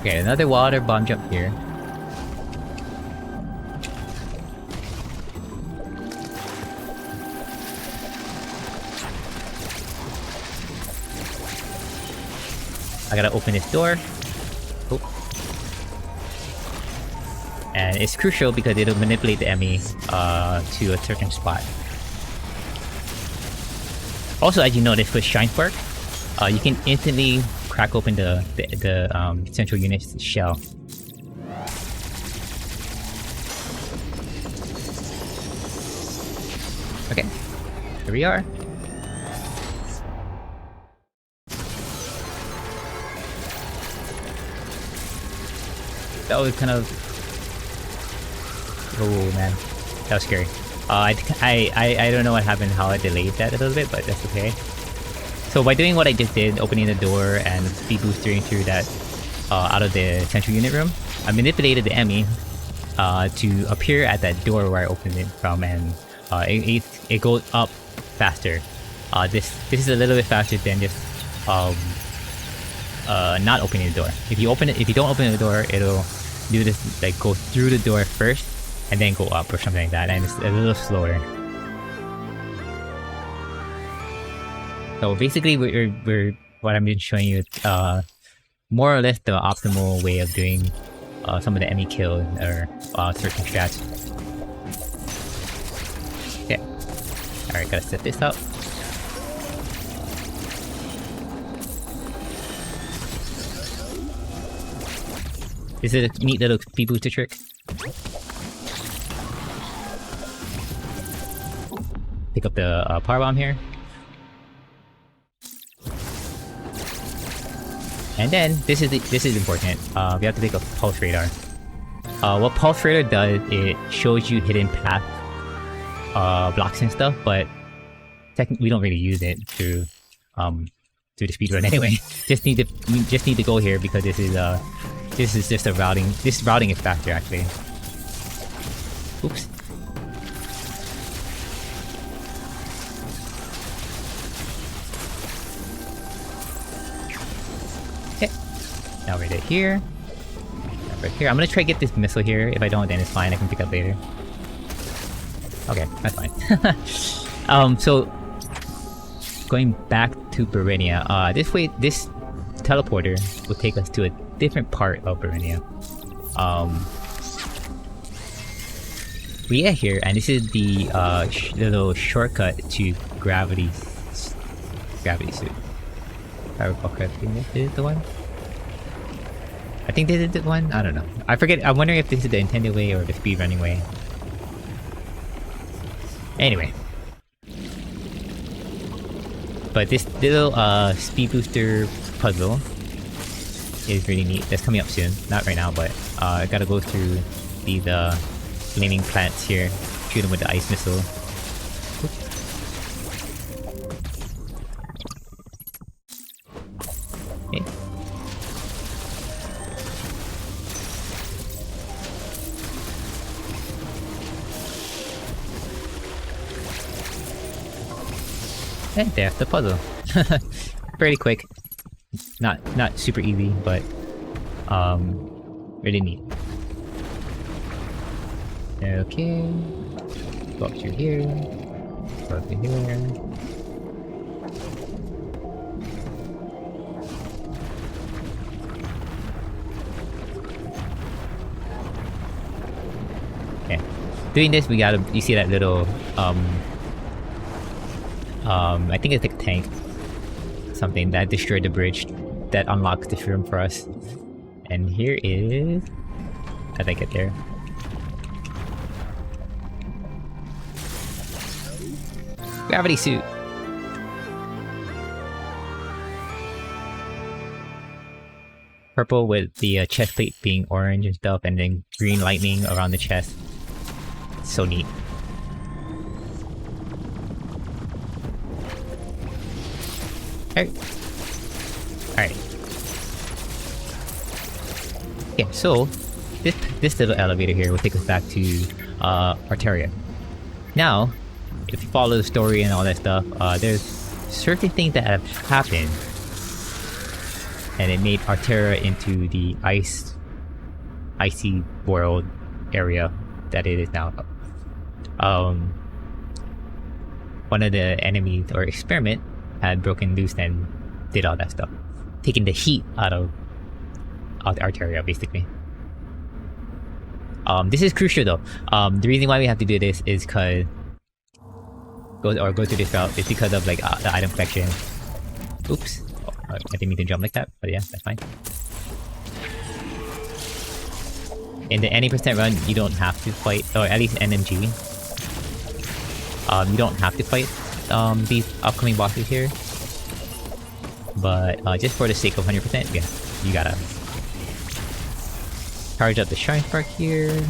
Okay, another water bomb jump here. I gotta open this door. Oh. And it's crucial because it'll manipulate the enemy to a certain spot. Also, as you notice with Shine Spark, you can instantly crack open the central unit's shell. Okay, here we are. That was kind of... oh man, that was scary. I don't know what happened, how I delayed that a little bit, but that's okay. So by doing what I just did, opening the door and speed boosting through that out of the central unit room, I manipulated the enemy to appear at that door where I opened it from, and it goes up faster. This is a little bit faster than just not opening the door. If you don't open the door, it'll do this, like go through the door first and then go up or something like that, and it's a little slower. So basically, what I'm just showing you more or less the optimal way of doing some of the enemy kill or certain strats. Okay, all right, gotta set this up. This is a neat little speed booster trick. Pick up the power bomb here. And then, this is important. We have to pick up Pulse Radar. What Pulse Radar does, it shows you hidden path blocks and stuff, but technically we don't really use it to do the speedrun anyway. We just need to go here because this is just a routing. This routing is faster actually. Oops. Okay. Now we're here. Right here. I'm gonna try to get this missile here. If I don't, then it's fine. I can pick up later. Okay, that's fine. So going back to Barinia, this teleporter will take us to a different part of Barinia. We get here, and this is the little shortcut to gravity suit. If I recall correctly, this is the one. I think this is the one. I don't know. I forget. I'm wondering if this is the intended way or the speedrunning way. Anyway. But this little speed booster puzzle is really neat. That's coming up soon. Not right now, but I gotta go through these flaming plants here. Shoot them with the ice missile. Okay. And there's the puzzle. Pretty quick. Not super easy, but really neat. Okay. Go up to here. Go up to here. doing this, we gotta. You see that little I think it's like a tank, something that destroyed the bridge, that unlocks this room for us. And here is, as I get there. Gravity suit. Purple with the chest plate being orange and stuff, and then green lightning around the chest. So neat. Alright. Yeah, so this little elevator here will take us back to Arteria. Now, if you follow the story and all that stuff, there's certain things that have happened, and it made Arteria into the icy world area that it is now. One of the enemies or experiment had broken loose and did all that stuff, taking the heat out of Arteria, basically. This is crucial though. The reason why we have to do this is because go to this route is because of like the item collection. Oops, I didn't mean to jump like that, but yeah, that's fine. In the any percent run, you don't have to fight, or at least NMG. You don't have to fight these upcoming bosses here, but just for the sake of 100%, yeah, you gotta charge up the Shrine Spark here.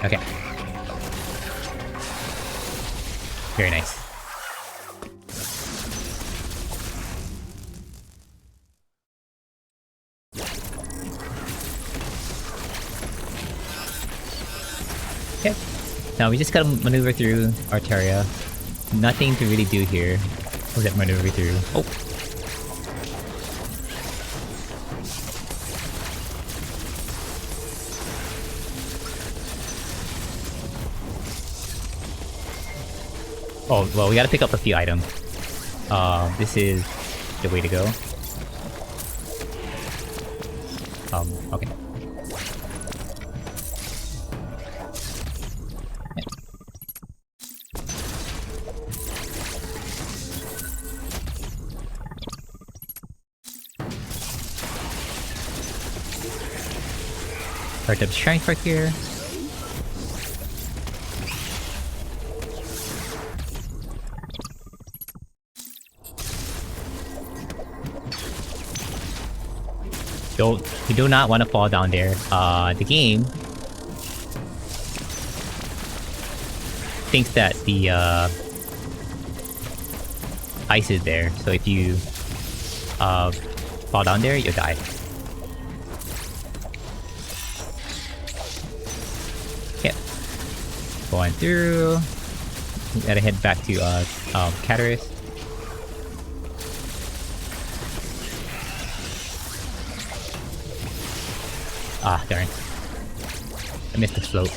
Okay. Very nice. Okay. Now we just gotta maneuver through Arteria. Nothing to really do here. We'll get maneuver through. Oh! Oh, well, we gotta pick up a few items. This is the way to go. Okay. Start up strength right here. You do not want to fall down there. The game thinks that the ice is there, so if you fall down there, you'll die. Yep. Going through. We gotta head back to Cataris. Ah, darn. I missed the float.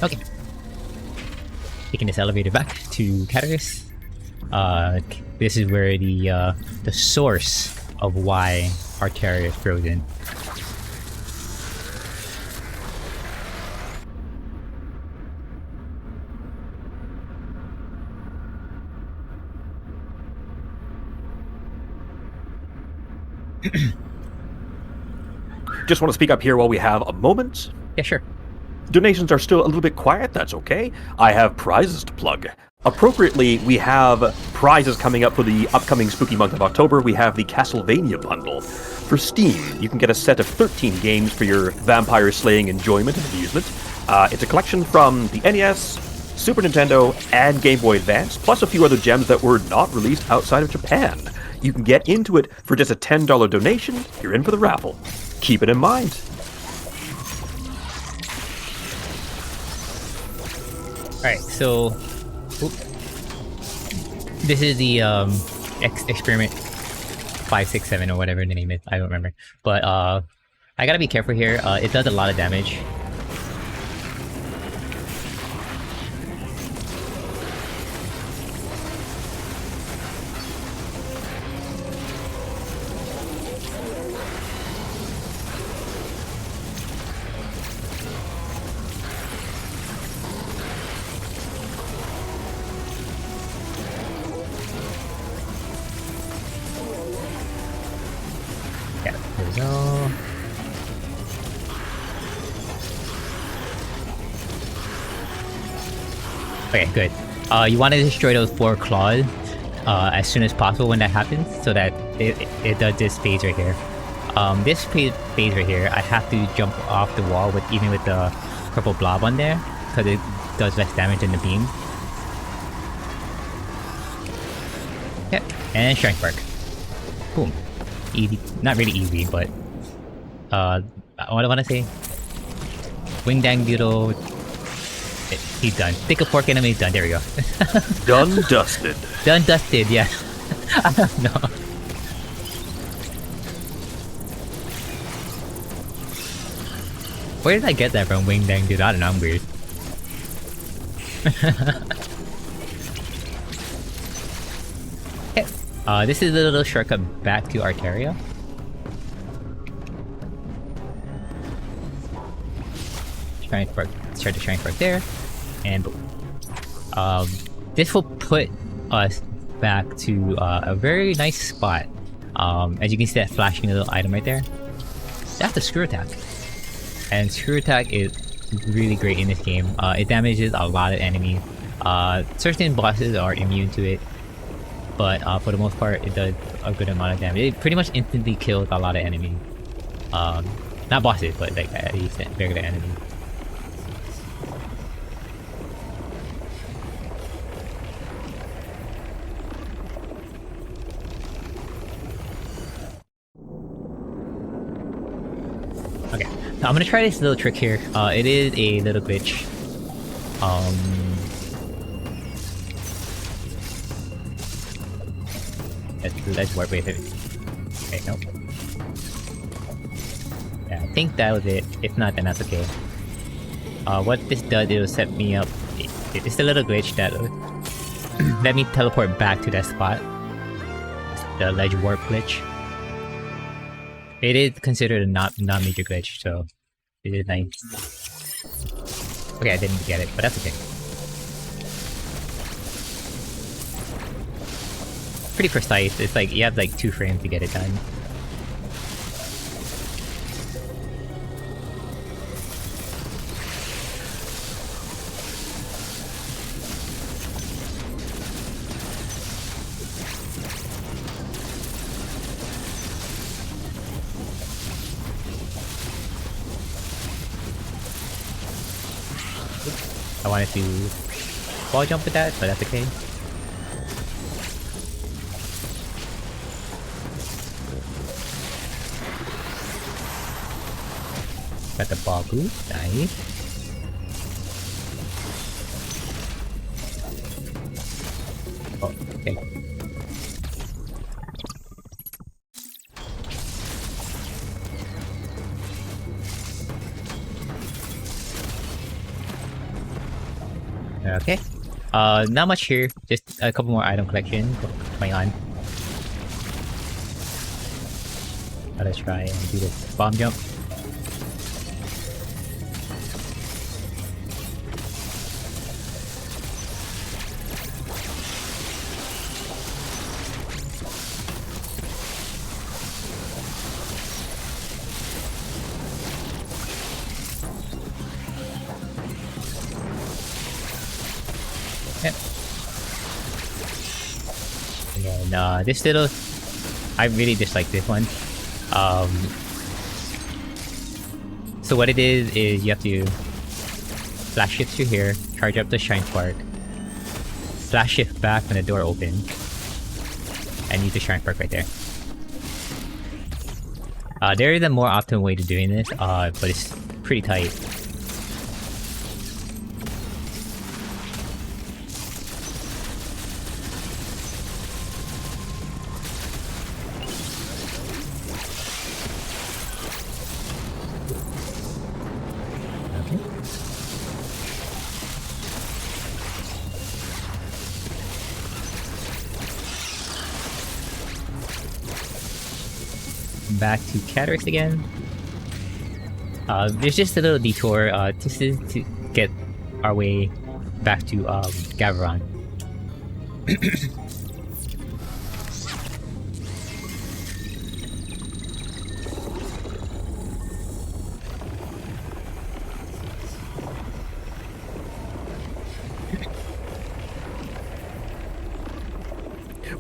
Okay. Taking this elevator back to Cataris. This is where the source of why Arteria is frozen. Just want to speak up here while we have a moment. Yeah, sure. Donations are still a little bit quiet, that's okay. I have prizes to plug. Appropriately, we have prizes coming up for the upcoming spooky month of October. We have the Castlevania bundle. For Steam, you can get a set of 13 games for your vampire slaying enjoyment and amusement. It's a collection from the NES, Super Nintendo, and Game Boy Advance, plus a few other gems that were not released outside of Japan. You can get into it for just a $10 donation. You're in for the raffle. Keep it in mind. Alright, so... This is the experiment 567 or whatever the name is. I don't remember. But I gotta be careful here. It does a lot of damage. Yeah, there we go. Okay, good. You want to destroy those 4 claws as soon as possible when that happens, so that it does this phase right here. This phase right here, I have to jump off the wall even with the purple blob on there, because it does less damage than the beam. Yep, and Shrine Spark. Boom. Easy. Not really easy, but what do I want to say? Wingdang Beetle. He's done. Thick of Pork Enemy, done. There we go. Done dusted. Done dusted, yeah. I don't know. Where did I get that from? Wingdang Beetle? I don't know, I'm weird. Okay. This is a little shortcut back to Arteria. Shrine Spark. Start the Shrine Spark there. And boom. This will put us back to a very nice spot. As you can see that flashing little item right there. That's the Screw Attack. And Screw Attack is really great in this game. It damages a lot of enemies. Certain bosses are immune to it. But for the most part, it does a good amount of damage. It pretty much instantly kills a lot of enemies. Not bosses, but like at least regular enemies. Okay, now I'm gonna try this little trick here. It is a little glitch. Let's warp with it. Okay, nope. Yeah, I think that was it. If not, then that's okay. What this does, it'll set me up. It's a little glitch that let me teleport back to that spot. It's the ledge warp glitch. It is considered a non-major glitch, so it is nice. Okay, I didn't get it, but that's okay. Pretty precise. It's like you have like 2 frames to get it done. I wanted to wall jump with that, but that's okay. Got the ball boost, nice. Oh, okay. Okay. Not much here. Just a couple more item collection going on. Let's try and do this bomb jump. Yep. And then this little, I really dislike this one. So what it is you have to flash shift to here, charge up the Shrine Spark, flash shift back when the door opens, and use the Shrine Spark right there. There is a more optimal way to doing this, but it's pretty tight. back to Cataracts again. There's just a little detour just to get our way back to Gavaron.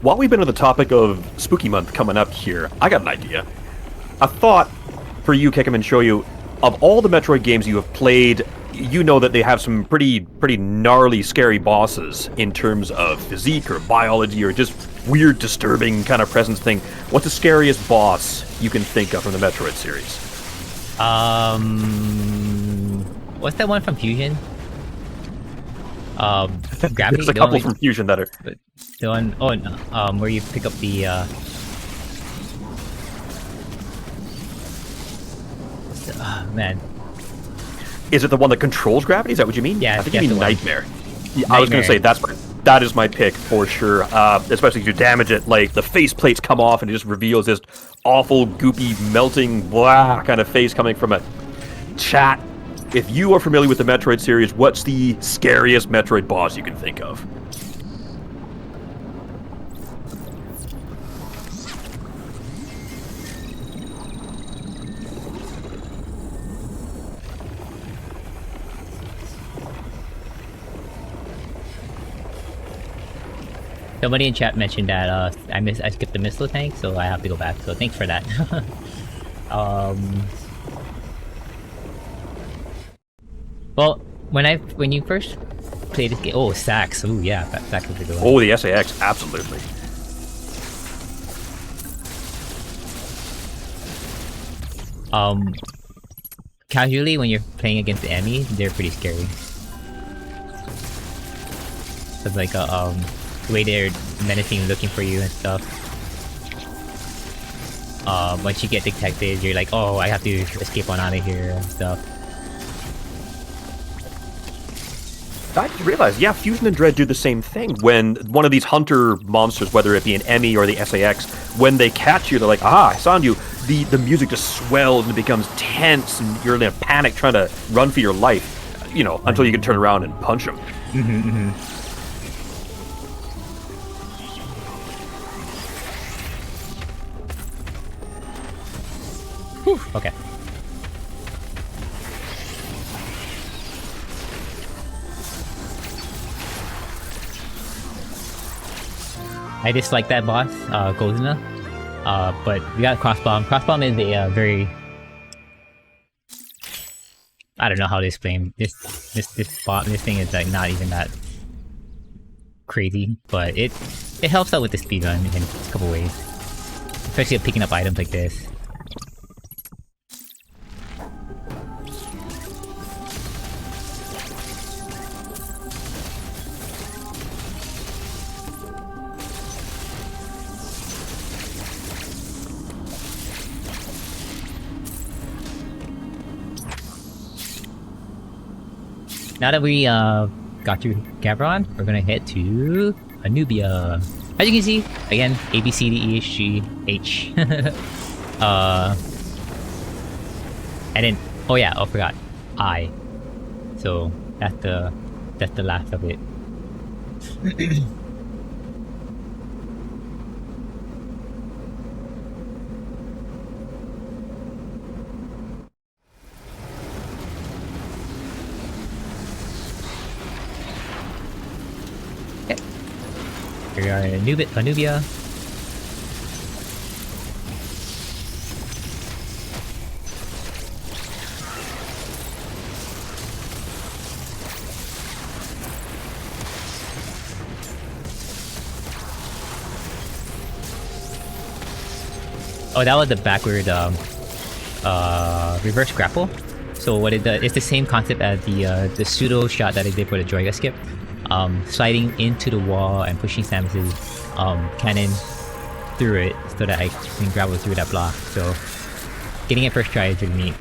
While we've been on the topic of Spooky Month coming up here, I got an idea. A thought for you, kekumanshoyu, of all the Metroid games you have played, you know that they have some pretty gnarly, scary bosses in terms of physique or biology or just weird, disturbing kind of presence thing. What's the scariest boss you can think of from the Metroid series? What's that one from Fusion? Gravity. There's a couple from Fusion that are... The one, where you pick up the, man. Is it the one that controls gravity? Is that what you mean? Yeah, I think you mean Nightmare. Yeah, Nightmare. I was going to say, that is my pick for sure. Especially if you damage it, like the face plates come off and it just reveals this awful, goopy, melting, blah kind of face coming from it. Chat, if you are familiar with the Metroid series, what's the scariest Metroid boss you can think of? Somebody in chat mentioned that I skipped the missile tank, so I have to go back. So thanks for that. Well, when you first played this game, oh, Sax, oh yeah, Sax is a good one. Oh, the SAX, absolutely. Casually when you're playing against the enemy, they're pretty scary. It's like the way they're menacing, looking for you and stuff. Once you get detected, you're like, oh, I have to escape on out of here and stuff. I just realized, yeah, Fusion and Dread do the same thing. When one of these hunter monsters, whether it be an Emmy or the SAX, when they catch you, they're like, I found you. The music just swells and it becomes tense, and you're in a panic trying to run for your life, you know, until you can turn around and punch them. Whew, okay. I dislike that boss, Gozna. But we got Crossbomb. Crossbomb is a very... I don't know how to explain this thing is like not even that crazy, but it helps out with the speedrun in a couple ways. Especially picking up items like this. Now that we got through Gavaron, we're gonna head to Anubia. As you can see, again, A, B, C, D, E, H, G, H. And then, oh yeah, I forgot, I. So that's the last of it. We are in Anubia. Oh, that was the backward reverse grapple. So what it does, it's the same concept as the pseudo shot that I did for the Droiga skip. Sliding into the wall and pushing Samus's cannon through it so that I can grapple through that block. So getting it first try is really neat.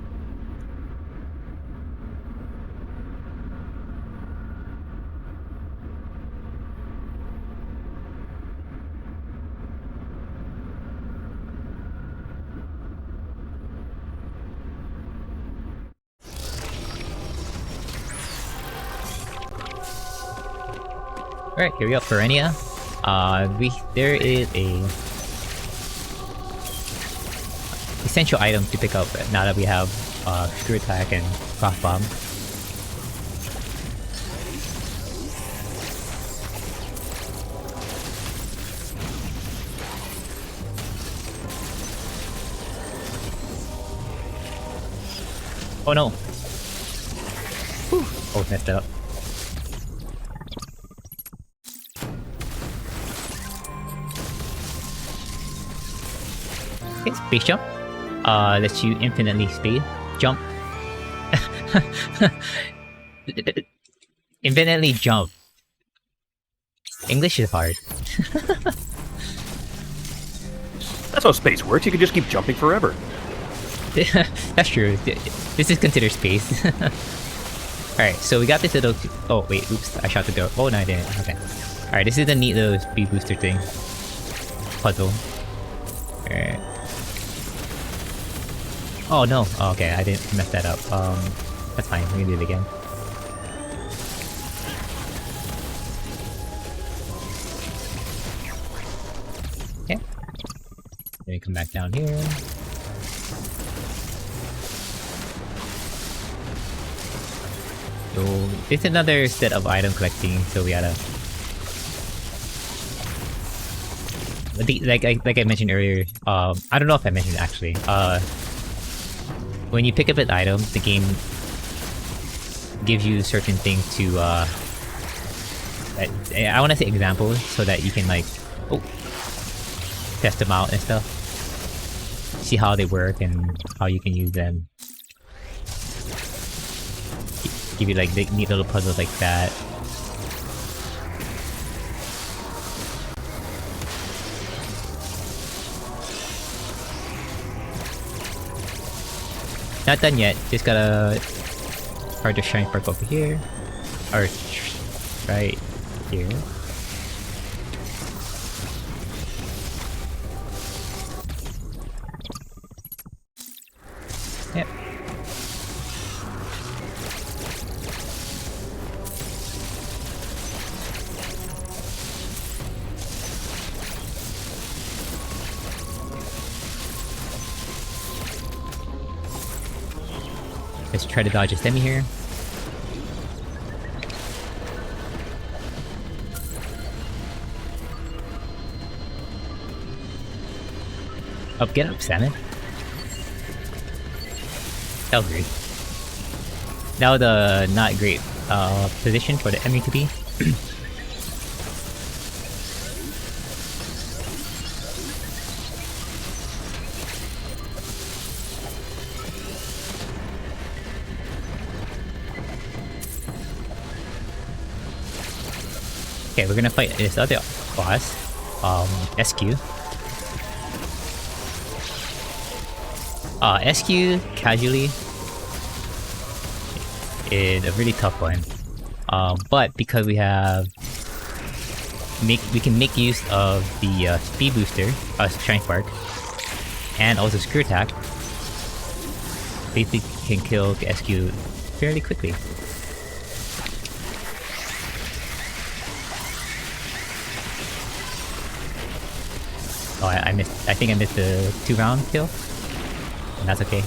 Alright, here we go, Perenia. There is a essential item to pick up now that we have Screw Attack and Cross Bomb. Oh no! Whew. Oh, messed that up. Okay, space jump. Lets you infinitely speed jump. Infinitely jump. English is hard. That's how space works. You can just keep jumping forever. That's true. This is considered space. Alright, so we got this little... Oh, wait, oops. I shot the door. Oh, no, I didn't. Okay. Alright, this is a neat little speed booster thing. Puzzle. Alright. Oh, no. Oh, okay, I didn't mess that up. That's fine. We can do it again. Okay. Then we come back down here. So it's another set of item collecting, so we gotta... Like I mentioned earlier, I don't know if I mentioned it actually, when you pick up an item, the game gives you certain things to, I wanna say examples, so that you can like, test them out and stuff. See how they work and how you can use them. Give you like neat little puzzles like that. Not done yet, just gotta hard to shine spark over here. Or right here. Yep. Let's try to dodge a semi here. Up, get up, salmon. That was great. Now the not great position for the enemy to be. Okay, we're gonna fight this other boss, SQ. SQ casually is a really tough one, but because we have we can make use of the speed booster, Shine Spark, and also Screw Attack. Basically, can kill SQ fairly quickly. Oh, I missed. I think I missed the 2-round kill. And that's okay.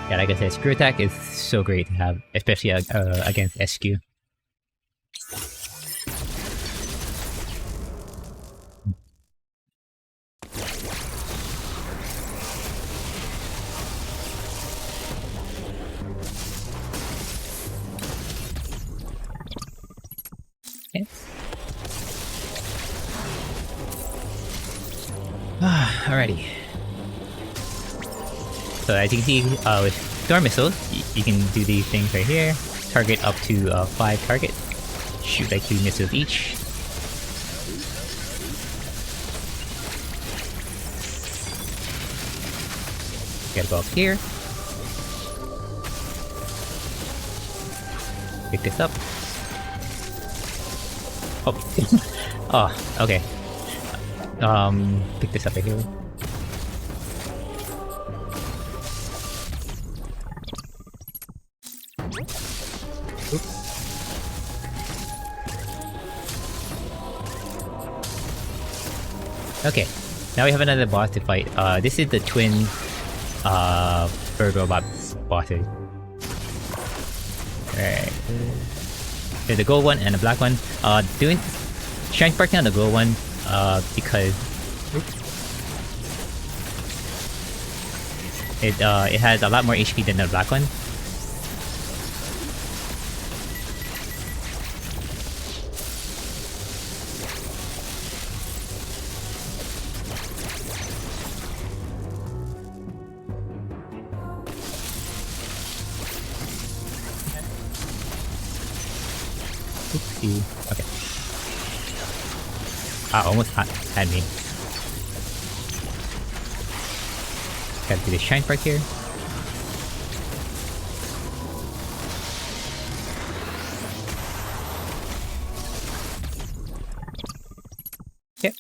Yeah, like I said, Screw Attack is so great to have, especially against SQ. Okay. Alrighty. So as you can see, with Storm Missiles, you can do these things right here. Target up to 5 targets. Shoot like 2 missiles each. Gotta go up here. Pick this up. Oh. Oh, okay. Pick this up right here. Okay, now we have another boss to fight. This is the twin bird robot bosses. Alright. There's the gold one and the black one. Doing strength sparking on the gold one, because it has a lot more HP than the black one. Oopsie. Okay. Almost had me. Gotta do the shine spark here. Yep.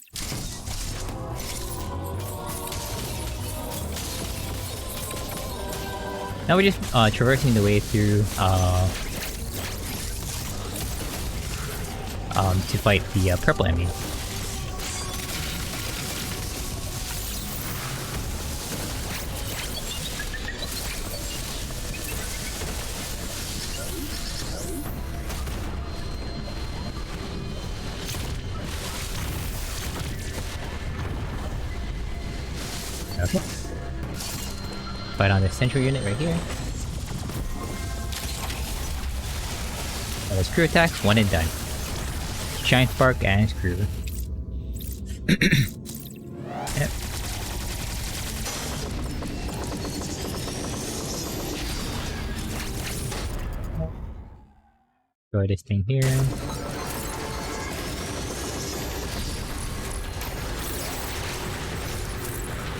Now we're just traversing the way through to fight the purple enemy. Okay. Fight on the central unit right here. Screw attacks, one and done. Giant spark and screw. Yep. Throw this thing here.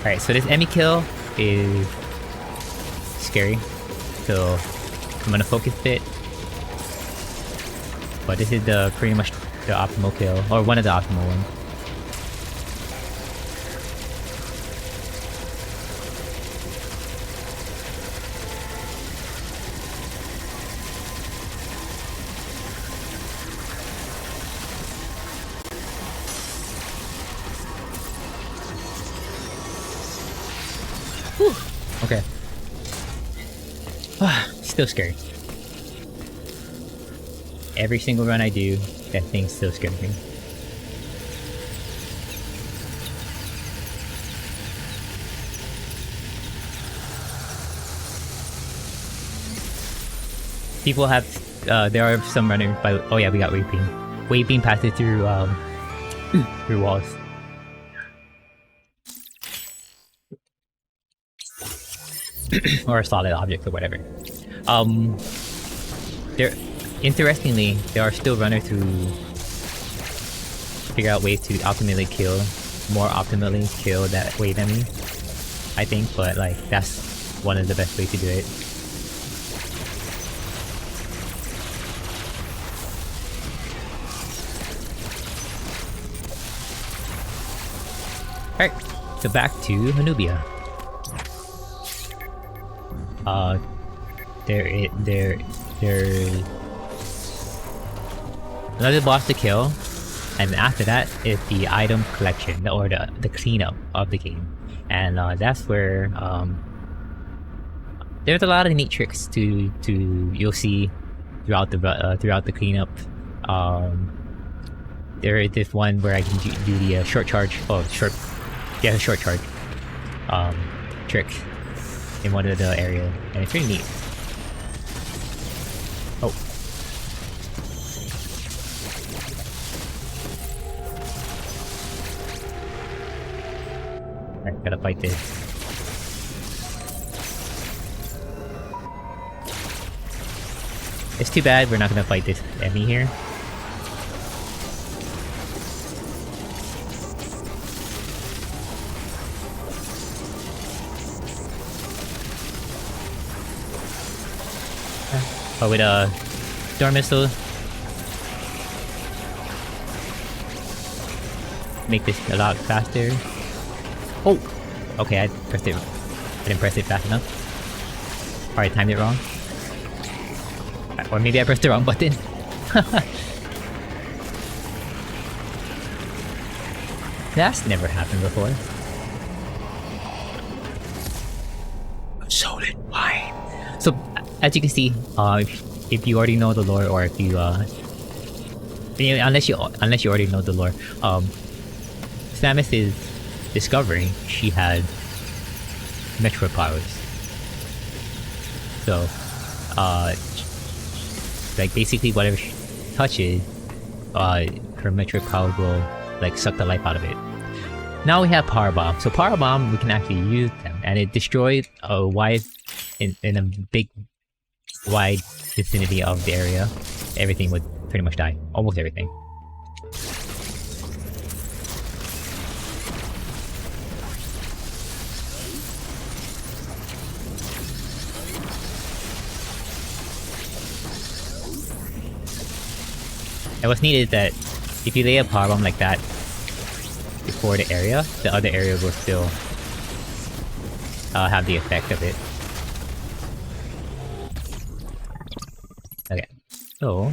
Alright, so this enemy kill is scary. So I'm gonna focus it. But this is the pretty much the optimal kill, or one of the optimal ones. Whew. Okay. Still scary. Every single run I do, that thing still scares me. People have, there are some runners by, oh yeah, we got wave beam. Wave beam passes through, through walls. Or solid objects or whatever. Interestingly, there are still runners who figure out ways to more optimally kill that wave enemy, I think, but like, that's one of the best ways to do it. Alright, so back to Hanubia. There's another boss to kill, and after that is the item collection, or the cleanup of the game, and that's where there's a lot of neat tricks to you'll see throughout the cleanup. There is this one where I can do the short charge, short charge trick in one of the areas, and it's pretty neat. Oh. Alright, gotta fight this. It's too bad we're not gonna fight this enemy here. But with a storm missile, make this a lot faster. Oh! Okay, I didn't press it fast enough. Alright, timed it wrong. Or maybe I pressed the wrong button. That's never happened before. Solid wine. So, as you can see, if you already know the lore, or if you unless you already know the lore, Samus is discovering she had Metroid powers. So, like basically whatever she touches, her Metroid power will like suck the life out of it. Now we have Power Bomb. So Power Bomb, we can actually use them, and it destroyed a wide, in a big, wide vicinity of the area. Everything would pretty much die. Almost everything. And what's neat is that if you lay a power bomb like that before the area, the other area will still have the effect of it. Okay, so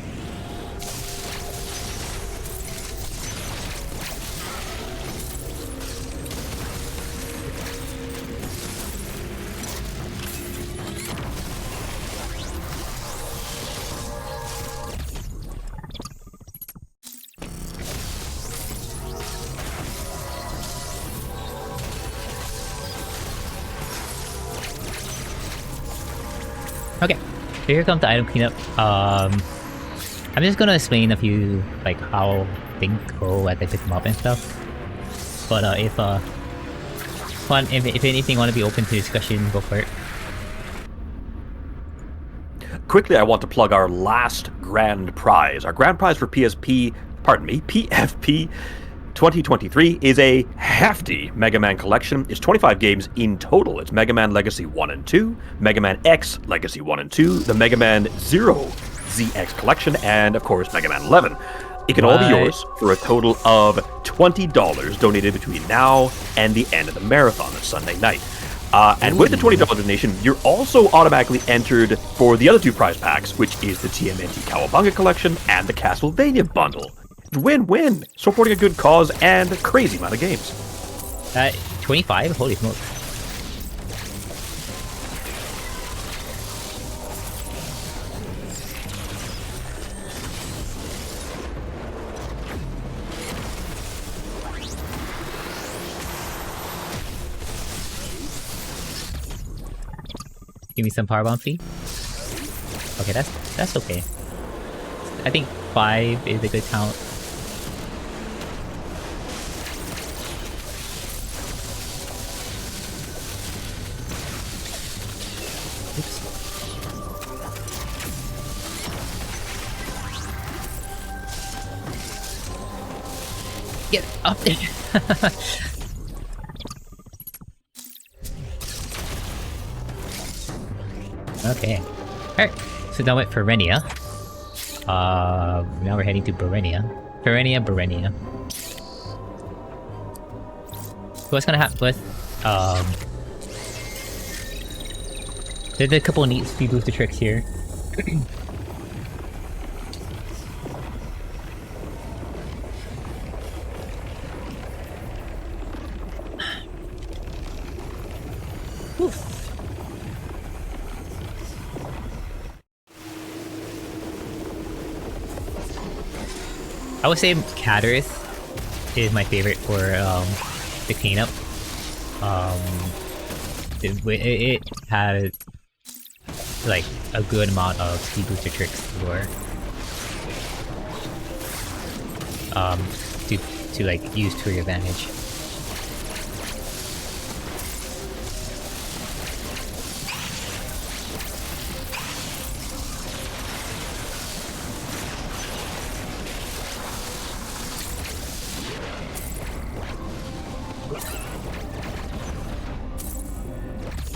okay, so here comes the item cleanup. I'm just gonna explain a few, like, how things go as I pick them up and stuff. But if anything want to be open to discussion, go for it. Quickly, I want to plug our last grand prize. Our grand prize for PFP 2023 is a hefty Mega Man collection. It's 25 games in total. It's Mega Man Legacy 1 and 2, Mega Man X Legacy 1 and 2, the Mega Man 0 ZX collection, and of course Mega Man 11. It can all be yours for a total of $20 donated between now and the end of the marathon this Sunday night. And with the $20 donation, you're also automatically entered for the other two prize packs, which is the TMNT Cowabunga collection and the Castlevania bundle. Win-win! Supporting a good cause and a crazy amount of games. 25? Holy smokes. Give me some powerbomb fee. Okay, that's okay. I think 5 is a good count. Oops. Get up there. Okay. Alright, so done with Ferenia. Now we're heading to Berenia. Berenia. So what's gonna happen with, there's a couple of neat speed booster tricks here. Oof. I would say Caterus is my favorite for the cleanup. It has like a good amount of speed booster tricks to like use to your advantage.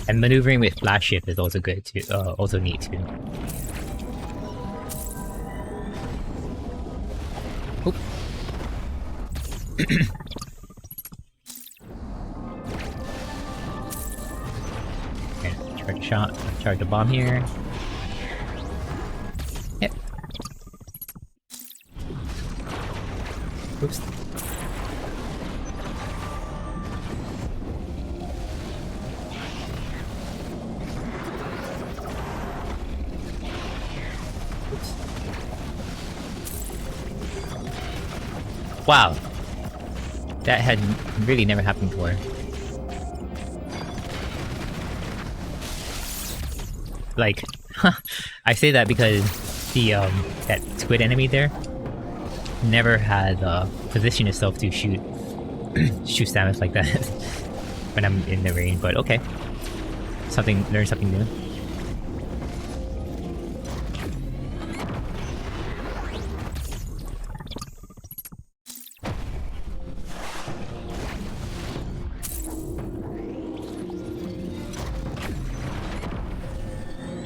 And maneuvering with flash shift is also good too. Also neat too. Oop. Okay, charge a bomb here. Yep. Oops. Wow. That had really never happened before. Like, I say that because the that squid enemy there never had positioned itself to shoot Samus like that when I'm in the rain. But okay, learn something new.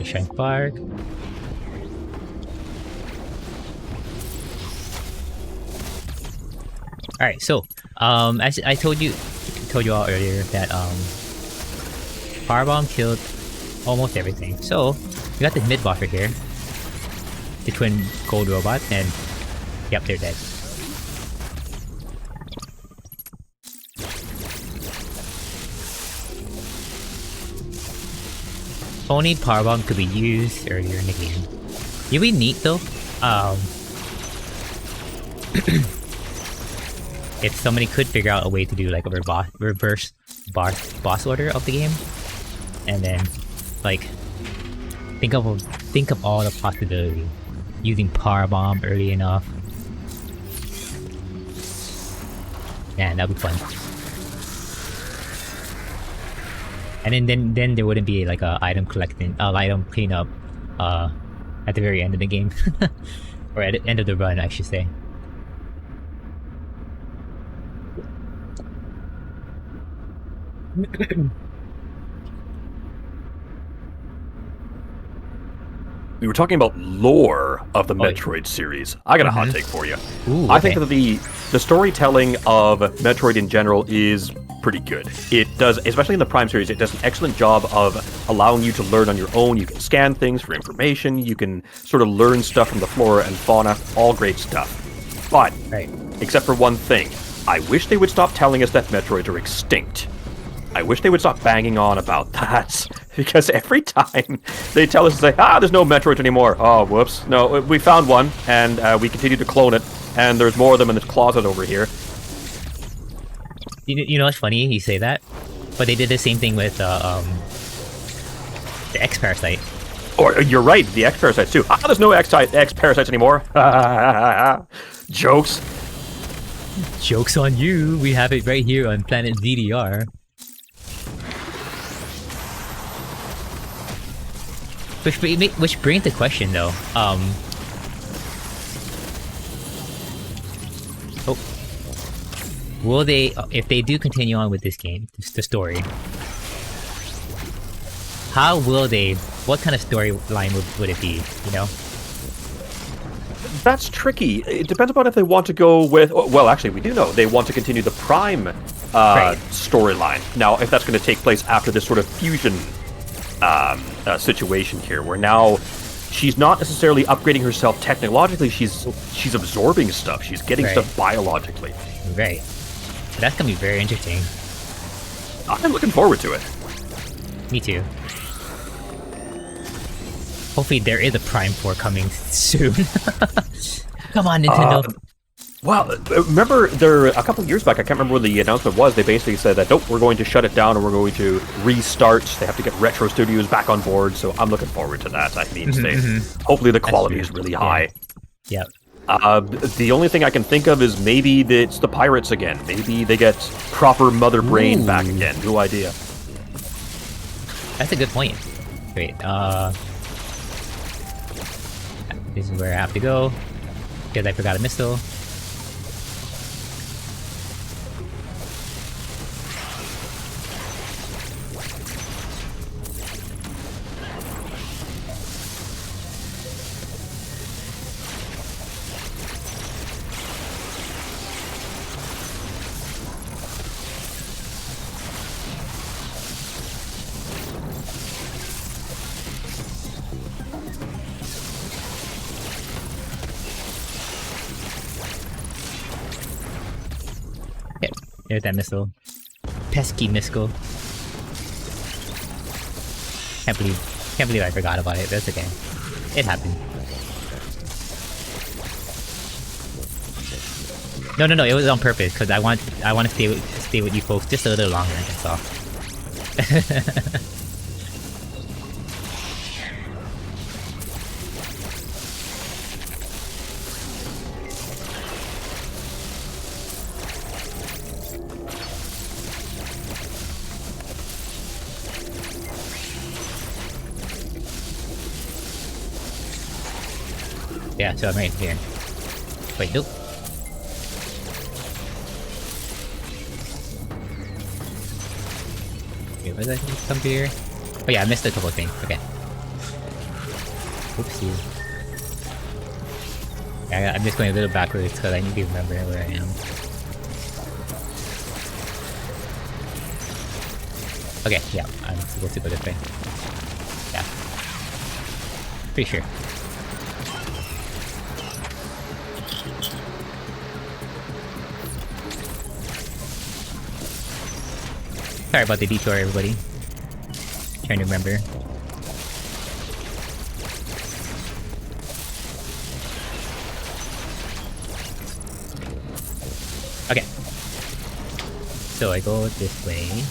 Shine Park. Alright, so as I told you all earlier that Powerbomb killed almost everything. So we got this mid boss right here. The twin gold robot, and yep, they're dead. Only Powerbomb could be used earlier in the game. It'd be neat though. If somebody could figure out a way to do like a reverse boss order of the game, and then like think of all the possibilities using Powerbomb early enough. Man, that'd be fun. And then there wouldn't be like a item cleanup at the very end of the game. Or at the end of the run, I should say. We were talking about lore of the Metroid series. I got a hot take for you. Ooh, I think that the storytelling of Metroid in general is pretty good. It does, especially in the Prime series, it does an excellent job of allowing you to learn on your own. You can scan things for information. You can sort of learn stuff from the flora and fauna. All great stuff. But, except for one thing, I wish they would stop telling us that Metroids are extinct. I wish they would stop banging on about that, because every time they tell us, there's no Metroid anymore. Oh, whoops. No, we found one, and we continue to clone it, and there's more of them in this closet over here. You know what's funny? You say that, but they did the same thing with the X-Parasite. Or, you're right, the X-Parasites too. There's no X-Parasites anymore. Jokes. Joke's on you. We have it right here on planet ZDR. Which brings the question though. Will they, if they do continue on with this game, the story, how will they, what kind of storyline would it be, you know? That's tricky. It depends upon if they want to go with, well, actually, we do know they want to continue the Prime storyline. Now, if that's going to take place after this sort of fusion situation here, where now she's not necessarily upgrading herself technologically, she's absorbing stuff, she's getting stuff biologically. Right. That's gonna be very interesting. I'm looking forward to it. Me too. Hopefully there is a Prime 4 coming soon. Come on, Nintendo. Well, remember there a couple of years back, I can't remember what the announcement was, they basically said that, nope, we're going to shut it down and we're going to restart. They have to get Retro Studios back on board, so I'm looking forward to that. I mean, hopefully the quality is really high. Yep. The only thing I can think of is maybe it's the pirates again. Maybe they get proper Mother Brain back again. No idea. That's a good point. Wait, this is where I have to go, because I forgot a missile. There's that missile. Pesky missile. Can't believe I forgot about it. That's okay. It happened. No, no, no. It was on purpose because I want to stay with you folks just a little longer. That's all. Yeah, so I'm right here. Wait, nope. Wait, was I supposed to come here? Oh yeah, I missed a couple of things. Okay. Oopsie. Yeah, I'm just going a little backwards because I need to remember where I am. Okay, yeah, I'm supposed to go this way. Yeah. Pretty sure. Sorry about the detour, everybody. Trying to remember. Okay. So I go this way.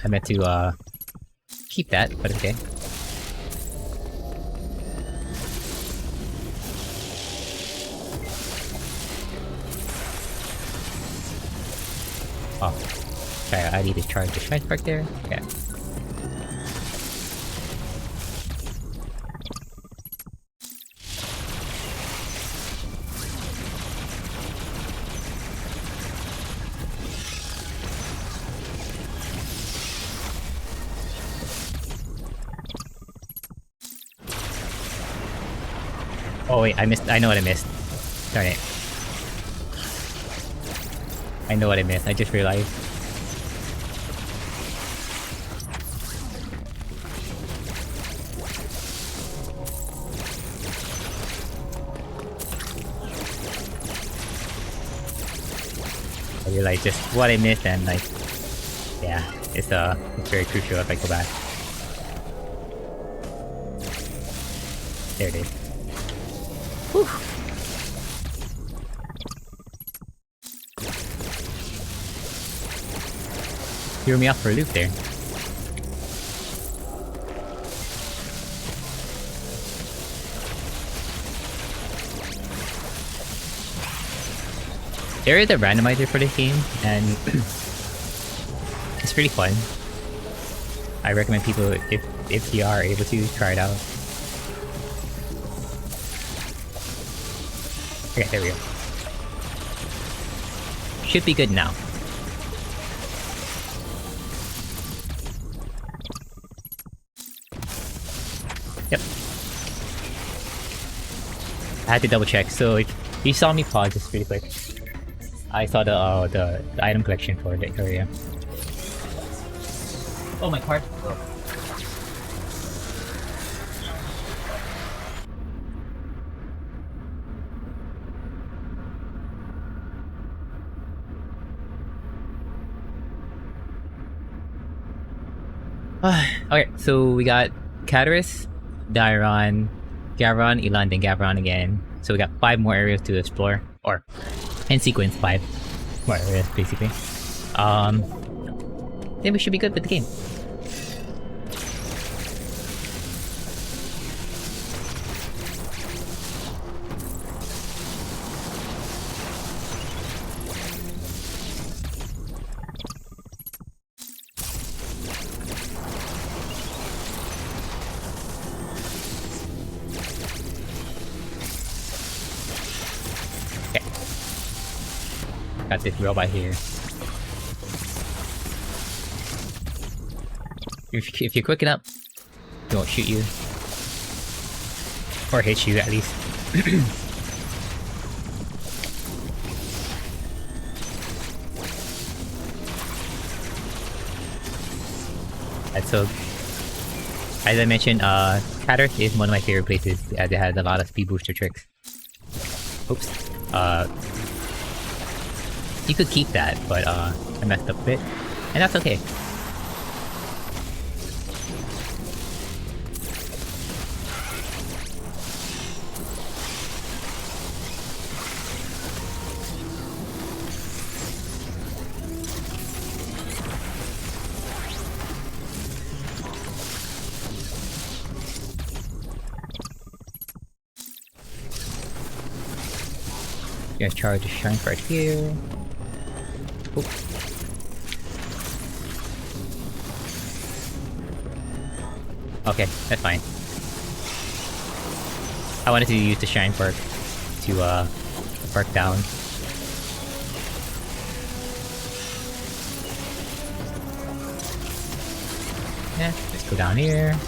I meant to keep that, but okay. Oh. Okay, I need to charge the shine spark there. Okay. Oh wait, I missed. I know what I missed. Darn it. I know what I missed. I just realized. I realized just what I missed, and like, yeah, it's very crucial if I go back. There it is. Whew. Threw me off for a loop there. There is a randomizer for this game, and it's pretty fun. I recommend people, if you are able to, try it out. Okay, there we go. Should be good now. Yep. I had to double check, so if you saw me pause just really quick. I saw the item collection for the area. Oh, my card. Oh. Okay, so we got Cataris, Dairon, Gavron, Elan, then Gavron again. So we got 5 more areas to explore. Or, in sequence, 5 more areas, basically. Then we should be good with the game. Got this robot here. If you're quick enough, he won't shoot you. Or hit you, at least. And so, as I mentioned, Catter is one of my favorite places. It has a lot of speed booster tricks. Oops. You could keep that, but I messed up a bit. And that's okay. Gonna charge the shine right here. Oop. Okay, that's fine. I wanted to use the shine perk to perk down. Yeah, let's go down here.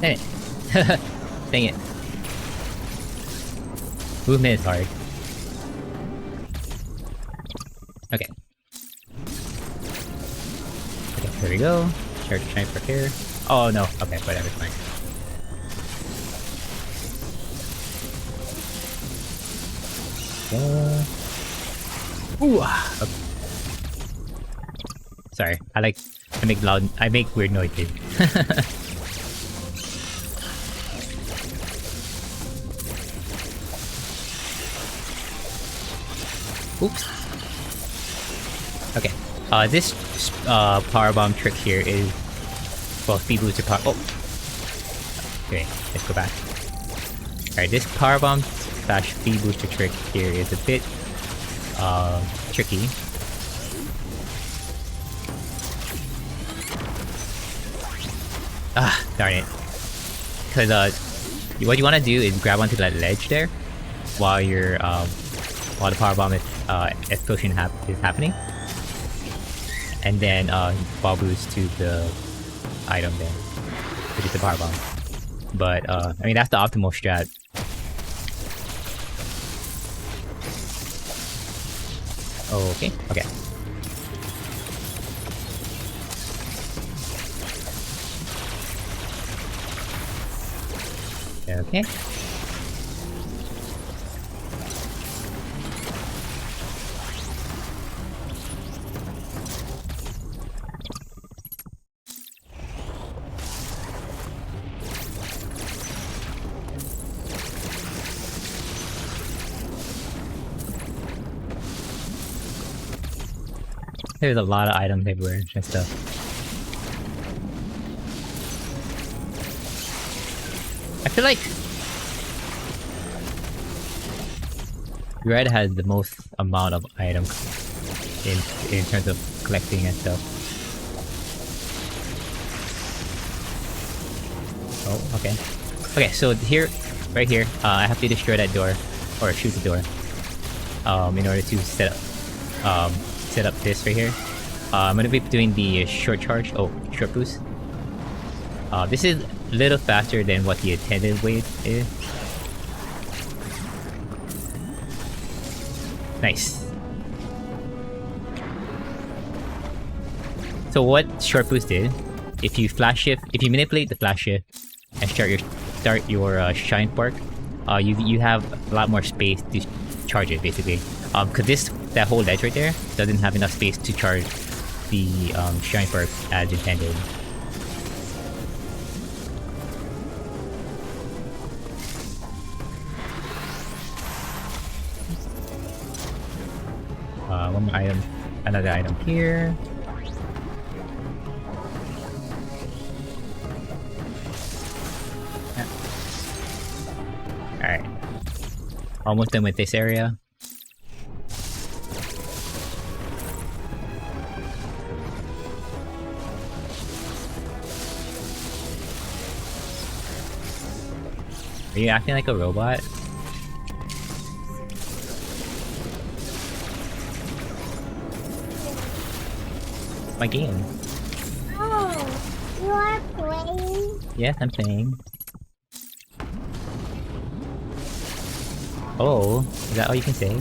Dang it. Dang it. Movement is hard. Okay. Okay, here we go. Charge shine for here. Oh no, okay, whatever, fine. Ooh! Okay. Sorry, I make weird noises. Oops. Okay. This power bomb trick here is, well, speed booster power. Oh. Okay, let's go back. All right, this power bomb slash speed booster trick here is a bit tricky. Ah, darn it. Because what you want to do is grab onto that ledge there while you're while the power bomb is explosion is happening, and then ball boost to the item there, which is the power bomb. But I mean, that's the optimal strat. Okay, okay. Okay. There's a lot of items everywhere and stuff. I feel like Red has the most amount of items in terms of collecting and stuff. Oh, okay. Okay, so here, right here, I have to destroy that door, or shoot the door, in order to set up this right here. I'm gonna be doing the short charge. Oh, short boost. This is a little faster than what the intended weight is. Nice. So what short boost did, if you manipulate the flash shift and start your shine spark, you have a lot more space to charge it basically. Cause that whole ledge right there doesn't have enough space to charge the shine spark as intended. One more item, another item here. Yeah. Alright. Almost done with this area. Are you acting like a robot? My game. Oh, you are playing? Yes, I'm playing. Oh, is that all you can say?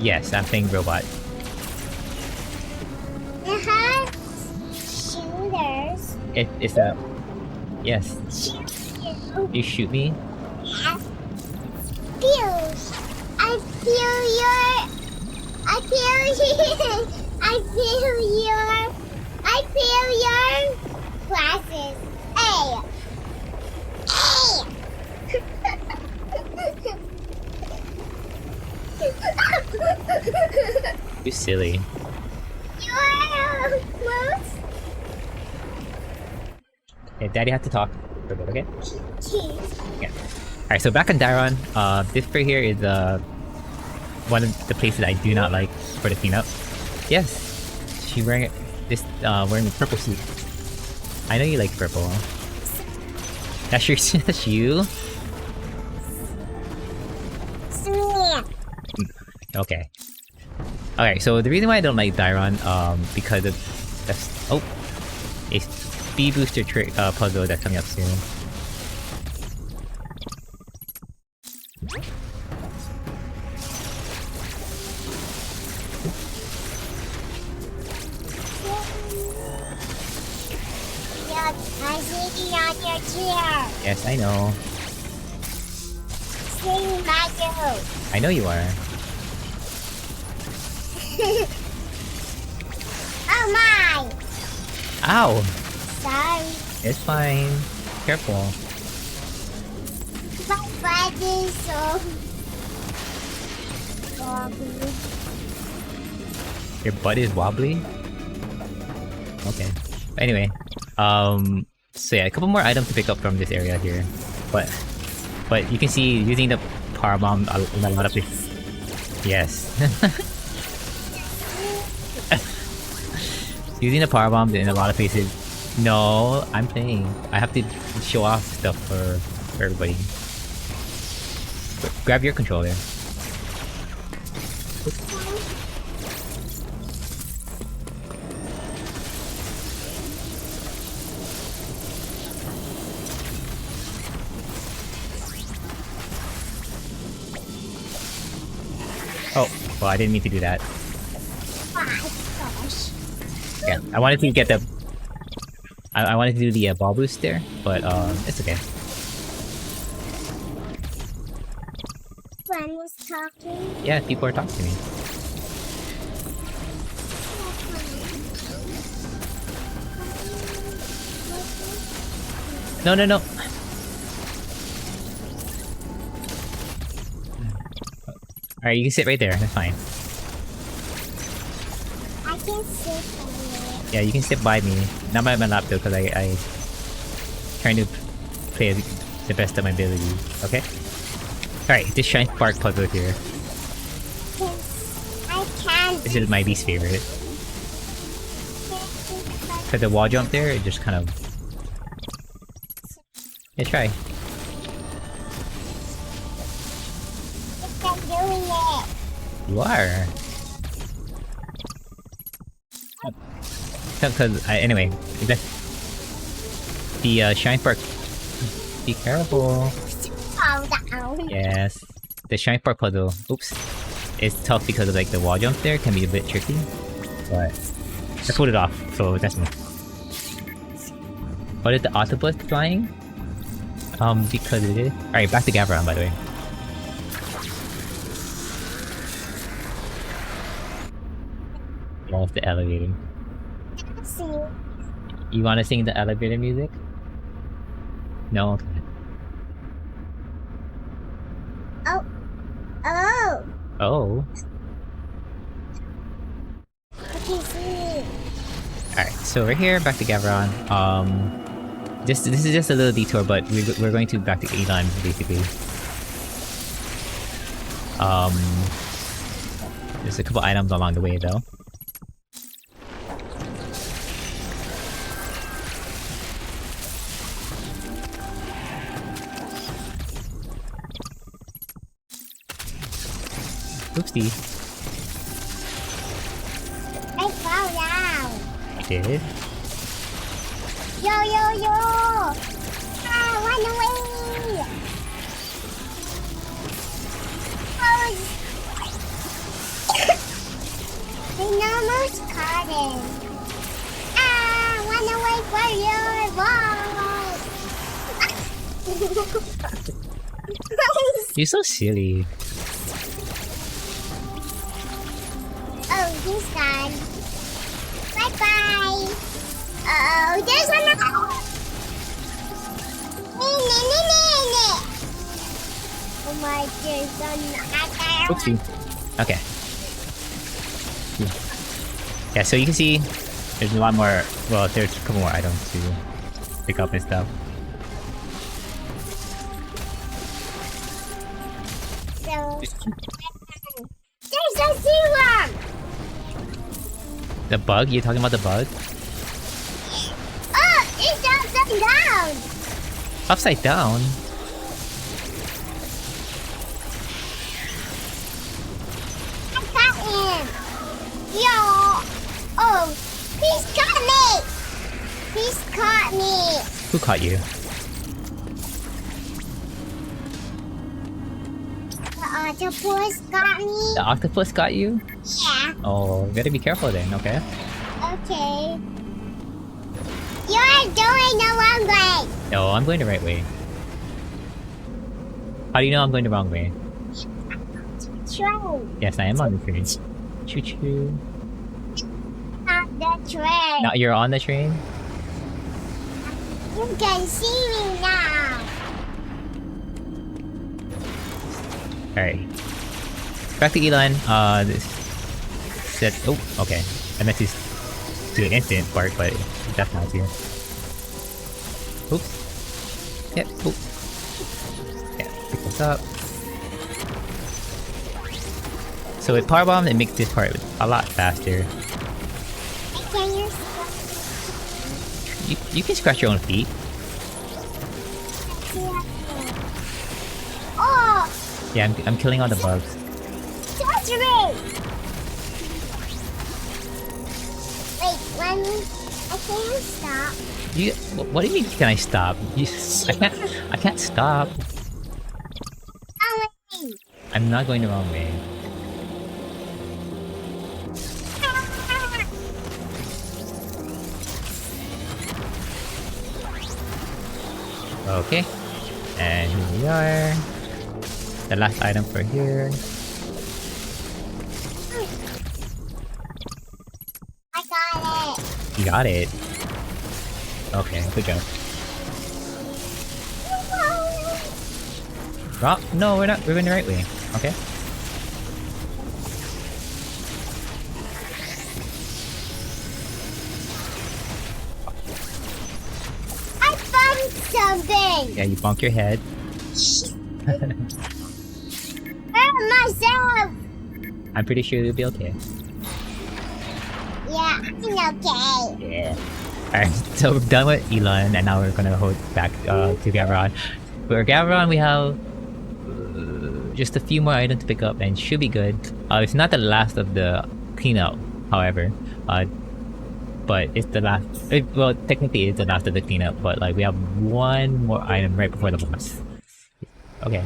Yes, I'm playing robot. It has shooters. It's a... Yes. Shoot you. You shoot me? Yes. Feel. I feel your. I feel you. I feel your. I feel your glasses. Hey. Hey. You silly. You are close. Okay, Daddy has to talk for a bit, okay? Cheese. Yeah. Alright, so back on Dairon, this right here is one of the places I do not like for the cleanup. Yes, she's wearing wearing a purple suit. I know you like purple. That's your that's you. Smear. Okay. Alright, so the reason why I don't like Dairon, because of that's a speed booster puzzle that's coming up soon. I'm sitting on your chair. Yes, I know. Sing my joke. I know you are. Oh my! Ow! Sorry. It's fine. Careful. My butt is so wobbly. Your butt is wobbly? Okay. Anyway, so yeah, a couple more items to pick up from this area here. But you can see using the power bomb in a lot of places. Yes. Using the power bomb in a lot of places. No, I'm playing. I have to show off stuff for everybody. Grab your controller. Oh, well, I didn't mean to do that. My gosh. Yeah, I wanted to get the... I wanted to do the ball boost there, but it's okay. Friend was talking. Yeah, people are talking to me. No, no, no! Alright, you can sit right there, that's fine. I can sit on it. Yeah, you can sit by me. Not by my lap though, because I trying to play the best of my ability. Okay? Alright, this Shine Spark puzzle here. I can't. This is my least favorite. Because the wall jump there, it just kind of... Yeah, try. I'm doing it. You are. Because, anyway, the Shine Spark... Be careful. Fall down. Yes. The Shine Spark puzzle, oops, is tough because of like the wall jump there can be a bit tricky. But I pulled it off, so that's me. What is the octopus flying? Because it is. Alright, back to Gavron by the way. Off the elevator. See. You wanna sing the elevator music? No? Okay. Oh. Oh. Oh. Okay, see. Alright, so we're here, back to Gavron. This is just a little detour, but we're going to back to Elon, basically. There's a couple items along the way though. Oopsie. I fall down. I did. Yo, yo, yo. Ah, run away. Oh, they almost caught him. Ah, run away for your ball. You're so silly. Oh, he's gone. Bye-bye. Uh-oh, there's another. Oh my, there's another. Oopsie. Okay. Yeah, so you can see there's a lot more. Well, there's a couple more items to pick up and stuff. So, there's a zero. The bug? You're talking about the bug? Oh, it's upside down. Upside down? I got him. Yo. Oh, he's got me. He's caught me. Who caught you? The octopus got me. The octopus got you? Yeah. Oh, you gotta be careful then, okay? Okay. You're going the wrong way. No, I'm going the right way. How do you know I'm going the wrong way? Train. Yes, I am on the train. Choo choo. Not the train. Now you're on the train? You can see me now. Alright. Back to Elon. This said. Oh, okay. I meant to do an instant part, but that's not here. Oops. Yep. Oop. Yeah, pick this up. So with power bomb, it makes this part a lot faster. Can you You can scratch your own feet. Oh, Yeah, I'm killing all the bugs. touch me. Wait, I can't stop. You. What do you mean? Can I stop? You, I can't stop. Oh, wait. I'm not going the wrong way. Okay. And here we are. The last item for here. I got it. You got it. Okay, good job. Rock? No, we're not. We're going the right way. Okay. I found something. Yeah, you bonk your head. Hurt myself. I'm pretty sure you'll be okay. Yeah, I'm okay. Yeah. Alright, so we're done with Elon, and now we're gonna hold back to Gavron. For Gavron, we have just a few more items to pick up, and should be good. It's not the last of the cleanup, however. But it's the last. Well, technically, it's the last of the cleanup, but like we have one more item right before the boss. Okay.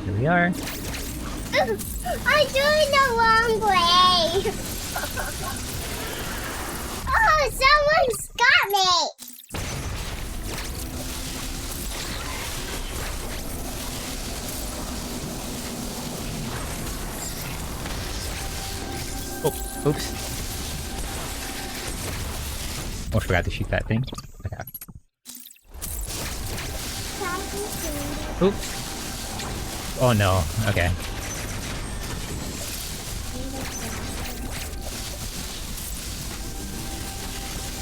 Here we are. I'm doing the wrong way. Oh, someone's got me. Oh, oops. Oh, I forgot to shoot that thing. Okay. Oops. Oh no. Okay.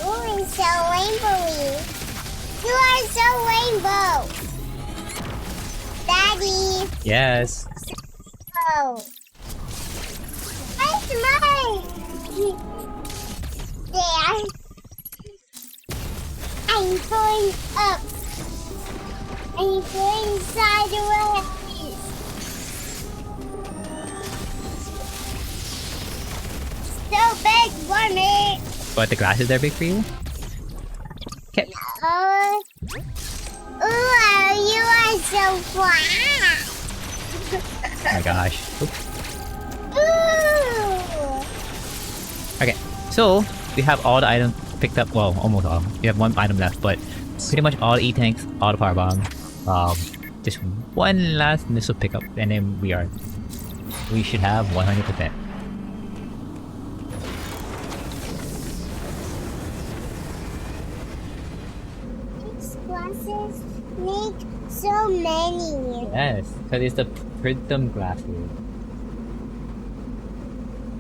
Oh, it's so rainbowy. You are so rainbow. Daddy. Yes. Oh. Where's mine? There. I'm going up. I'm going sideways. So big for me. But the glasses are big for you? Okay. Ooh, you are so fast. Oh my gosh. Oops. Ooh. Okay, so we have all the items picked up. Well, almost all. We have one item left, but pretty much all the E-tanks, all the power bombs. Just one last missile pickup, and then we should have 100%. These glasses make so many. Yes, because it's the prism glasses.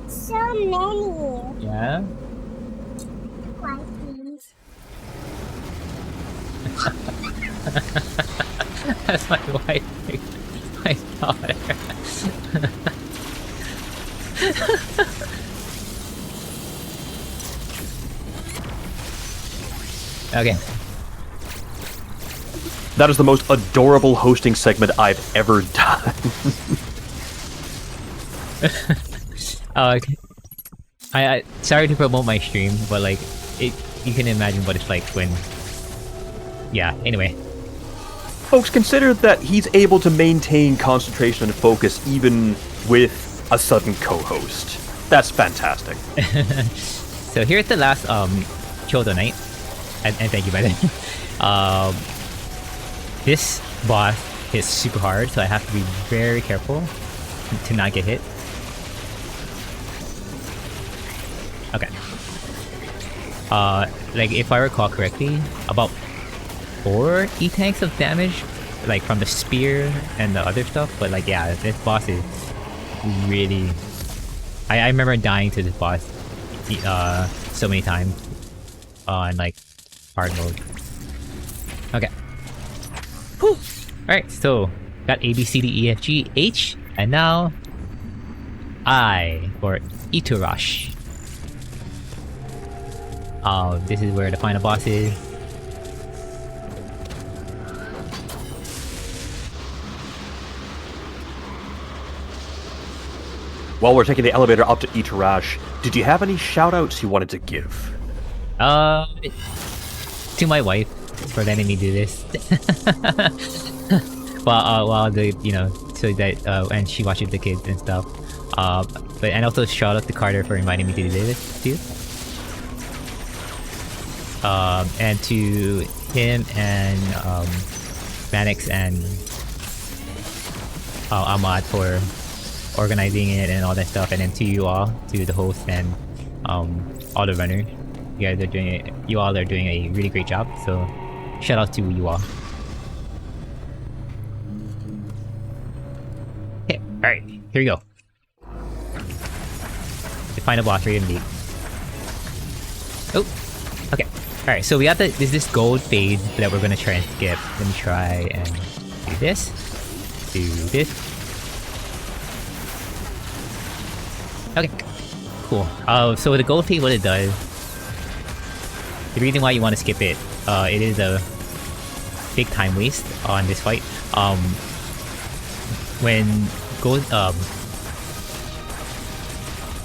So many. Yeah. Glasses. That's my wife. My daughter. Okay. That is the most adorable hosting segment I've ever done. Okay. I sorry to promote my stream, but like you can imagine what it's like when. Yeah. Anyway. Folks, consider that he's able to maintain concentration and focus even with a sudden co-host. That's fantastic. So here's the last Kyoto night, and thank you by the way. This boss hits super hard, so I have to be very careful to not get hit. Okay. Like if I recall correctly, about 4 E-tanks of damage, like from the spear and the other stuff. But like, yeah, this boss is really. I remember dying to this boss so many times on like hard mode. Okay. Whew. Alright, so got A, B, C, D, E, F, G, H, and now I for Itarash. This is where the final boss is. While we're taking the elevator up to Itarash, did you have any shoutouts you wanted to give? To my wife for letting me do this. while the so that and she watches the kids and stuff. But and also shout out to Carter for inviting me to do this too. And to him and Manix and Ahmad for organizing it and all that stuff, and then to you all, to the host and all the runners. You all are doing a really great job, so shout out to you all. Okay, alright, here we go. The final boss rate indeed. Oh, okay. Alright, so we got this gold phase that we're gonna try and skip. Let me try and do this. Do this. Okay, cool. So the gold phase, what it does, the reason why you want to skip it, it is a big time waste on this fight. When gold,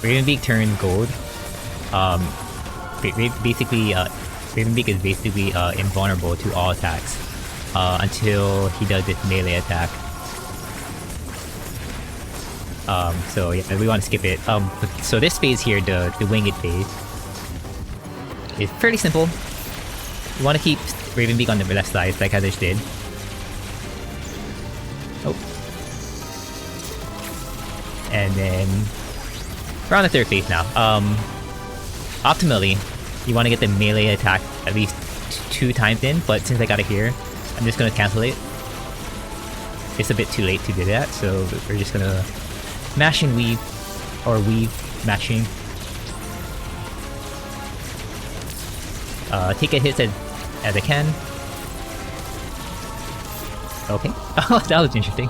Ravenbeak turned gold, basically, Ravenbeak is basically invulnerable to all attacks until he does this melee attack. So yeah, we want to skip it. So this phase here, the winged phase, is pretty simple. You want to keep Ravenbeak on the left side, like I just did. Oh. And then we're on the third phase now. Optimally, you want to get the melee attack at least 2 times in, but since I got it here, I'm just gonna cancel it. It's a bit too late to do that, so we're just gonna mash and weave, or weave, mashing. Take a hit as I can. Okay. Oh, that was interesting.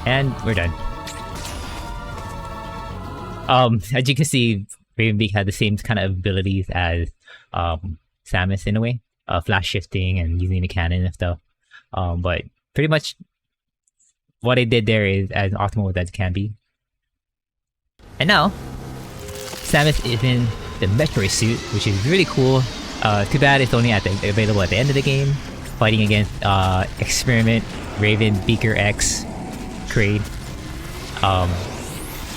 And we're done. As you can see, Ravenbeak had the same kind of abilities as Samus in a way. Flash shifting and using the cannon and stuff. But pretty much what I did there is as optimal as it can be. And now, Samus is in the Metroid suit, which is really cool. Too bad it's only available at the end of the game. Fighting against Experiment, Raven, Beaker X, Kraid.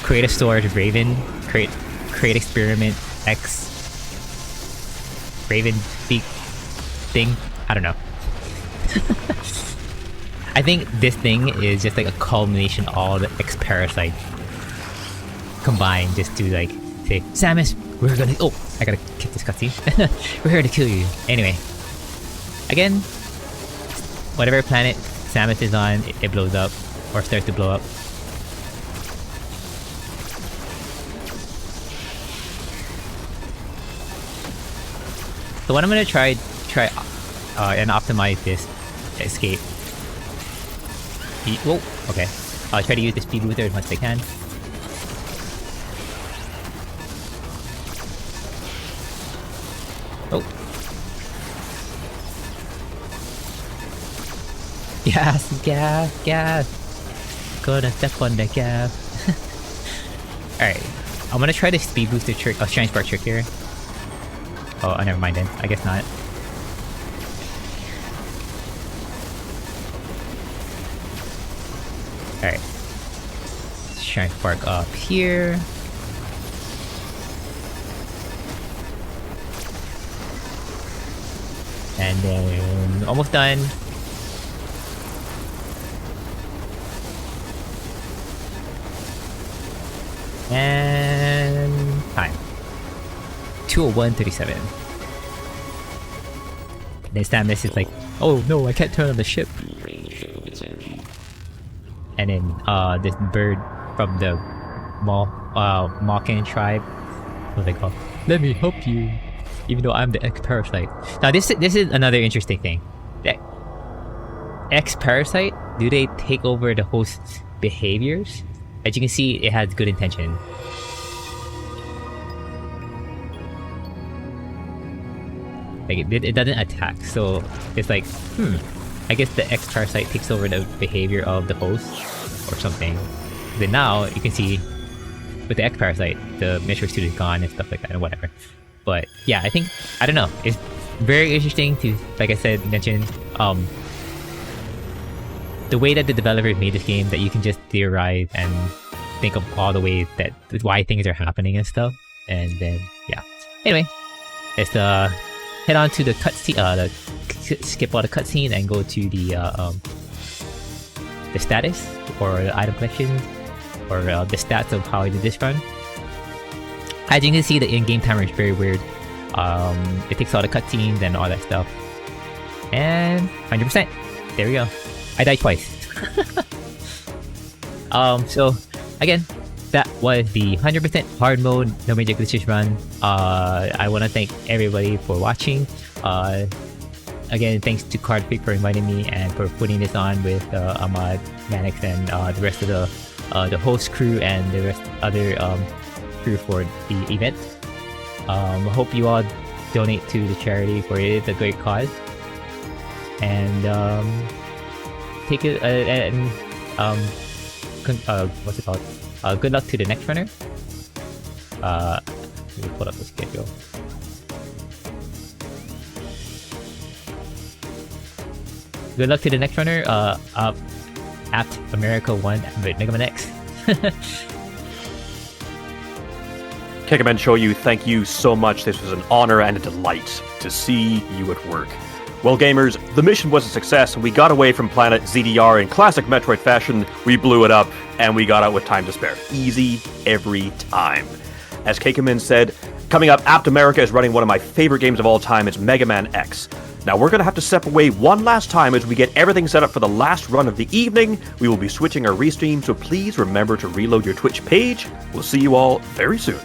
Create a store to Raven, create Experiment, X, Raven, Beak thing. I don't know. I think this thing is just like a culmination of all the X-Parasite combined just to like say, Samus, we're gonna... Oh, I gotta kick this cutscene. We're here to kill you. Anyway. Again, whatever planet Samus is on, it blows up. Or starts to blow up. So what I'm gonna try and optimize this escape. Whoa, okay. I'll try to use the speed booster as much as I can. Oh. Gas. Gonna step on the gas. Alright. I'm gonna try the speed booster trick, shine spark trick here. Oh, never mind then. I guess not. Alright. Shine spark up here. And then almost done. And time. 2:01:37. Then Samus is like, oh no, I can't turn on the ship. And then this bird from the Malkin tribe was like, oh, let me help you, even though I'm the X-Parasite. Now this is another interesting thing. The X-Parasite, do they take over the host's behaviors? As you can see, it has good intention. Like it doesn't attack, so it's like, I guess the X-Parasite takes over the behavior of the host or something. Then now you can see with the X-Parasite, the Metroid suit is gone and stuff like that and whatever. But yeah, I don't know. It's very interesting to, like I said, mention the way that the developers made this game, that you can just theorize and think of all the ways that why things are happening and stuff. And then yeah. Anyway, let's head on to the cutscene. Skip all the cutscene and go to the status or the item collection or the stats of how I did this run. As you can see, the in-game timer is very weird. It takes all the cutscenes and all that stuff. And 100%. There we go. I died twice. So again, that was the 100% hard mode No Major Glitches run. I want to thank everybody for watching. Again, thanks to Card Freak for inviting me and for putting this on with Ahmad, Manix, and the rest of the host crew and the rest other crew for the event. I hope you all donate to the charity, for it is a great cause. And take it and what's it called? Good luck to the next runner. Let me pull up the schedule. Good luck to the next runner. Apt America 1 with Mega Man X. kekumanshoyu, thank you so much. This was an honor and a delight to see you at work. Well, gamers, the mission was a success, and we got away from planet ZDR in classic Metroid fashion. We blew it up, and we got out with time to spare. Easy every time. As Kekuman said, coming up, Apt America is running one of my favorite games of all time. It's Mega Man X. Now, we're going to have to step away one last time as we get everything set up for the last run of the evening. We will be switching our restream, so please remember to reload your Twitch page. We'll see you all very soon.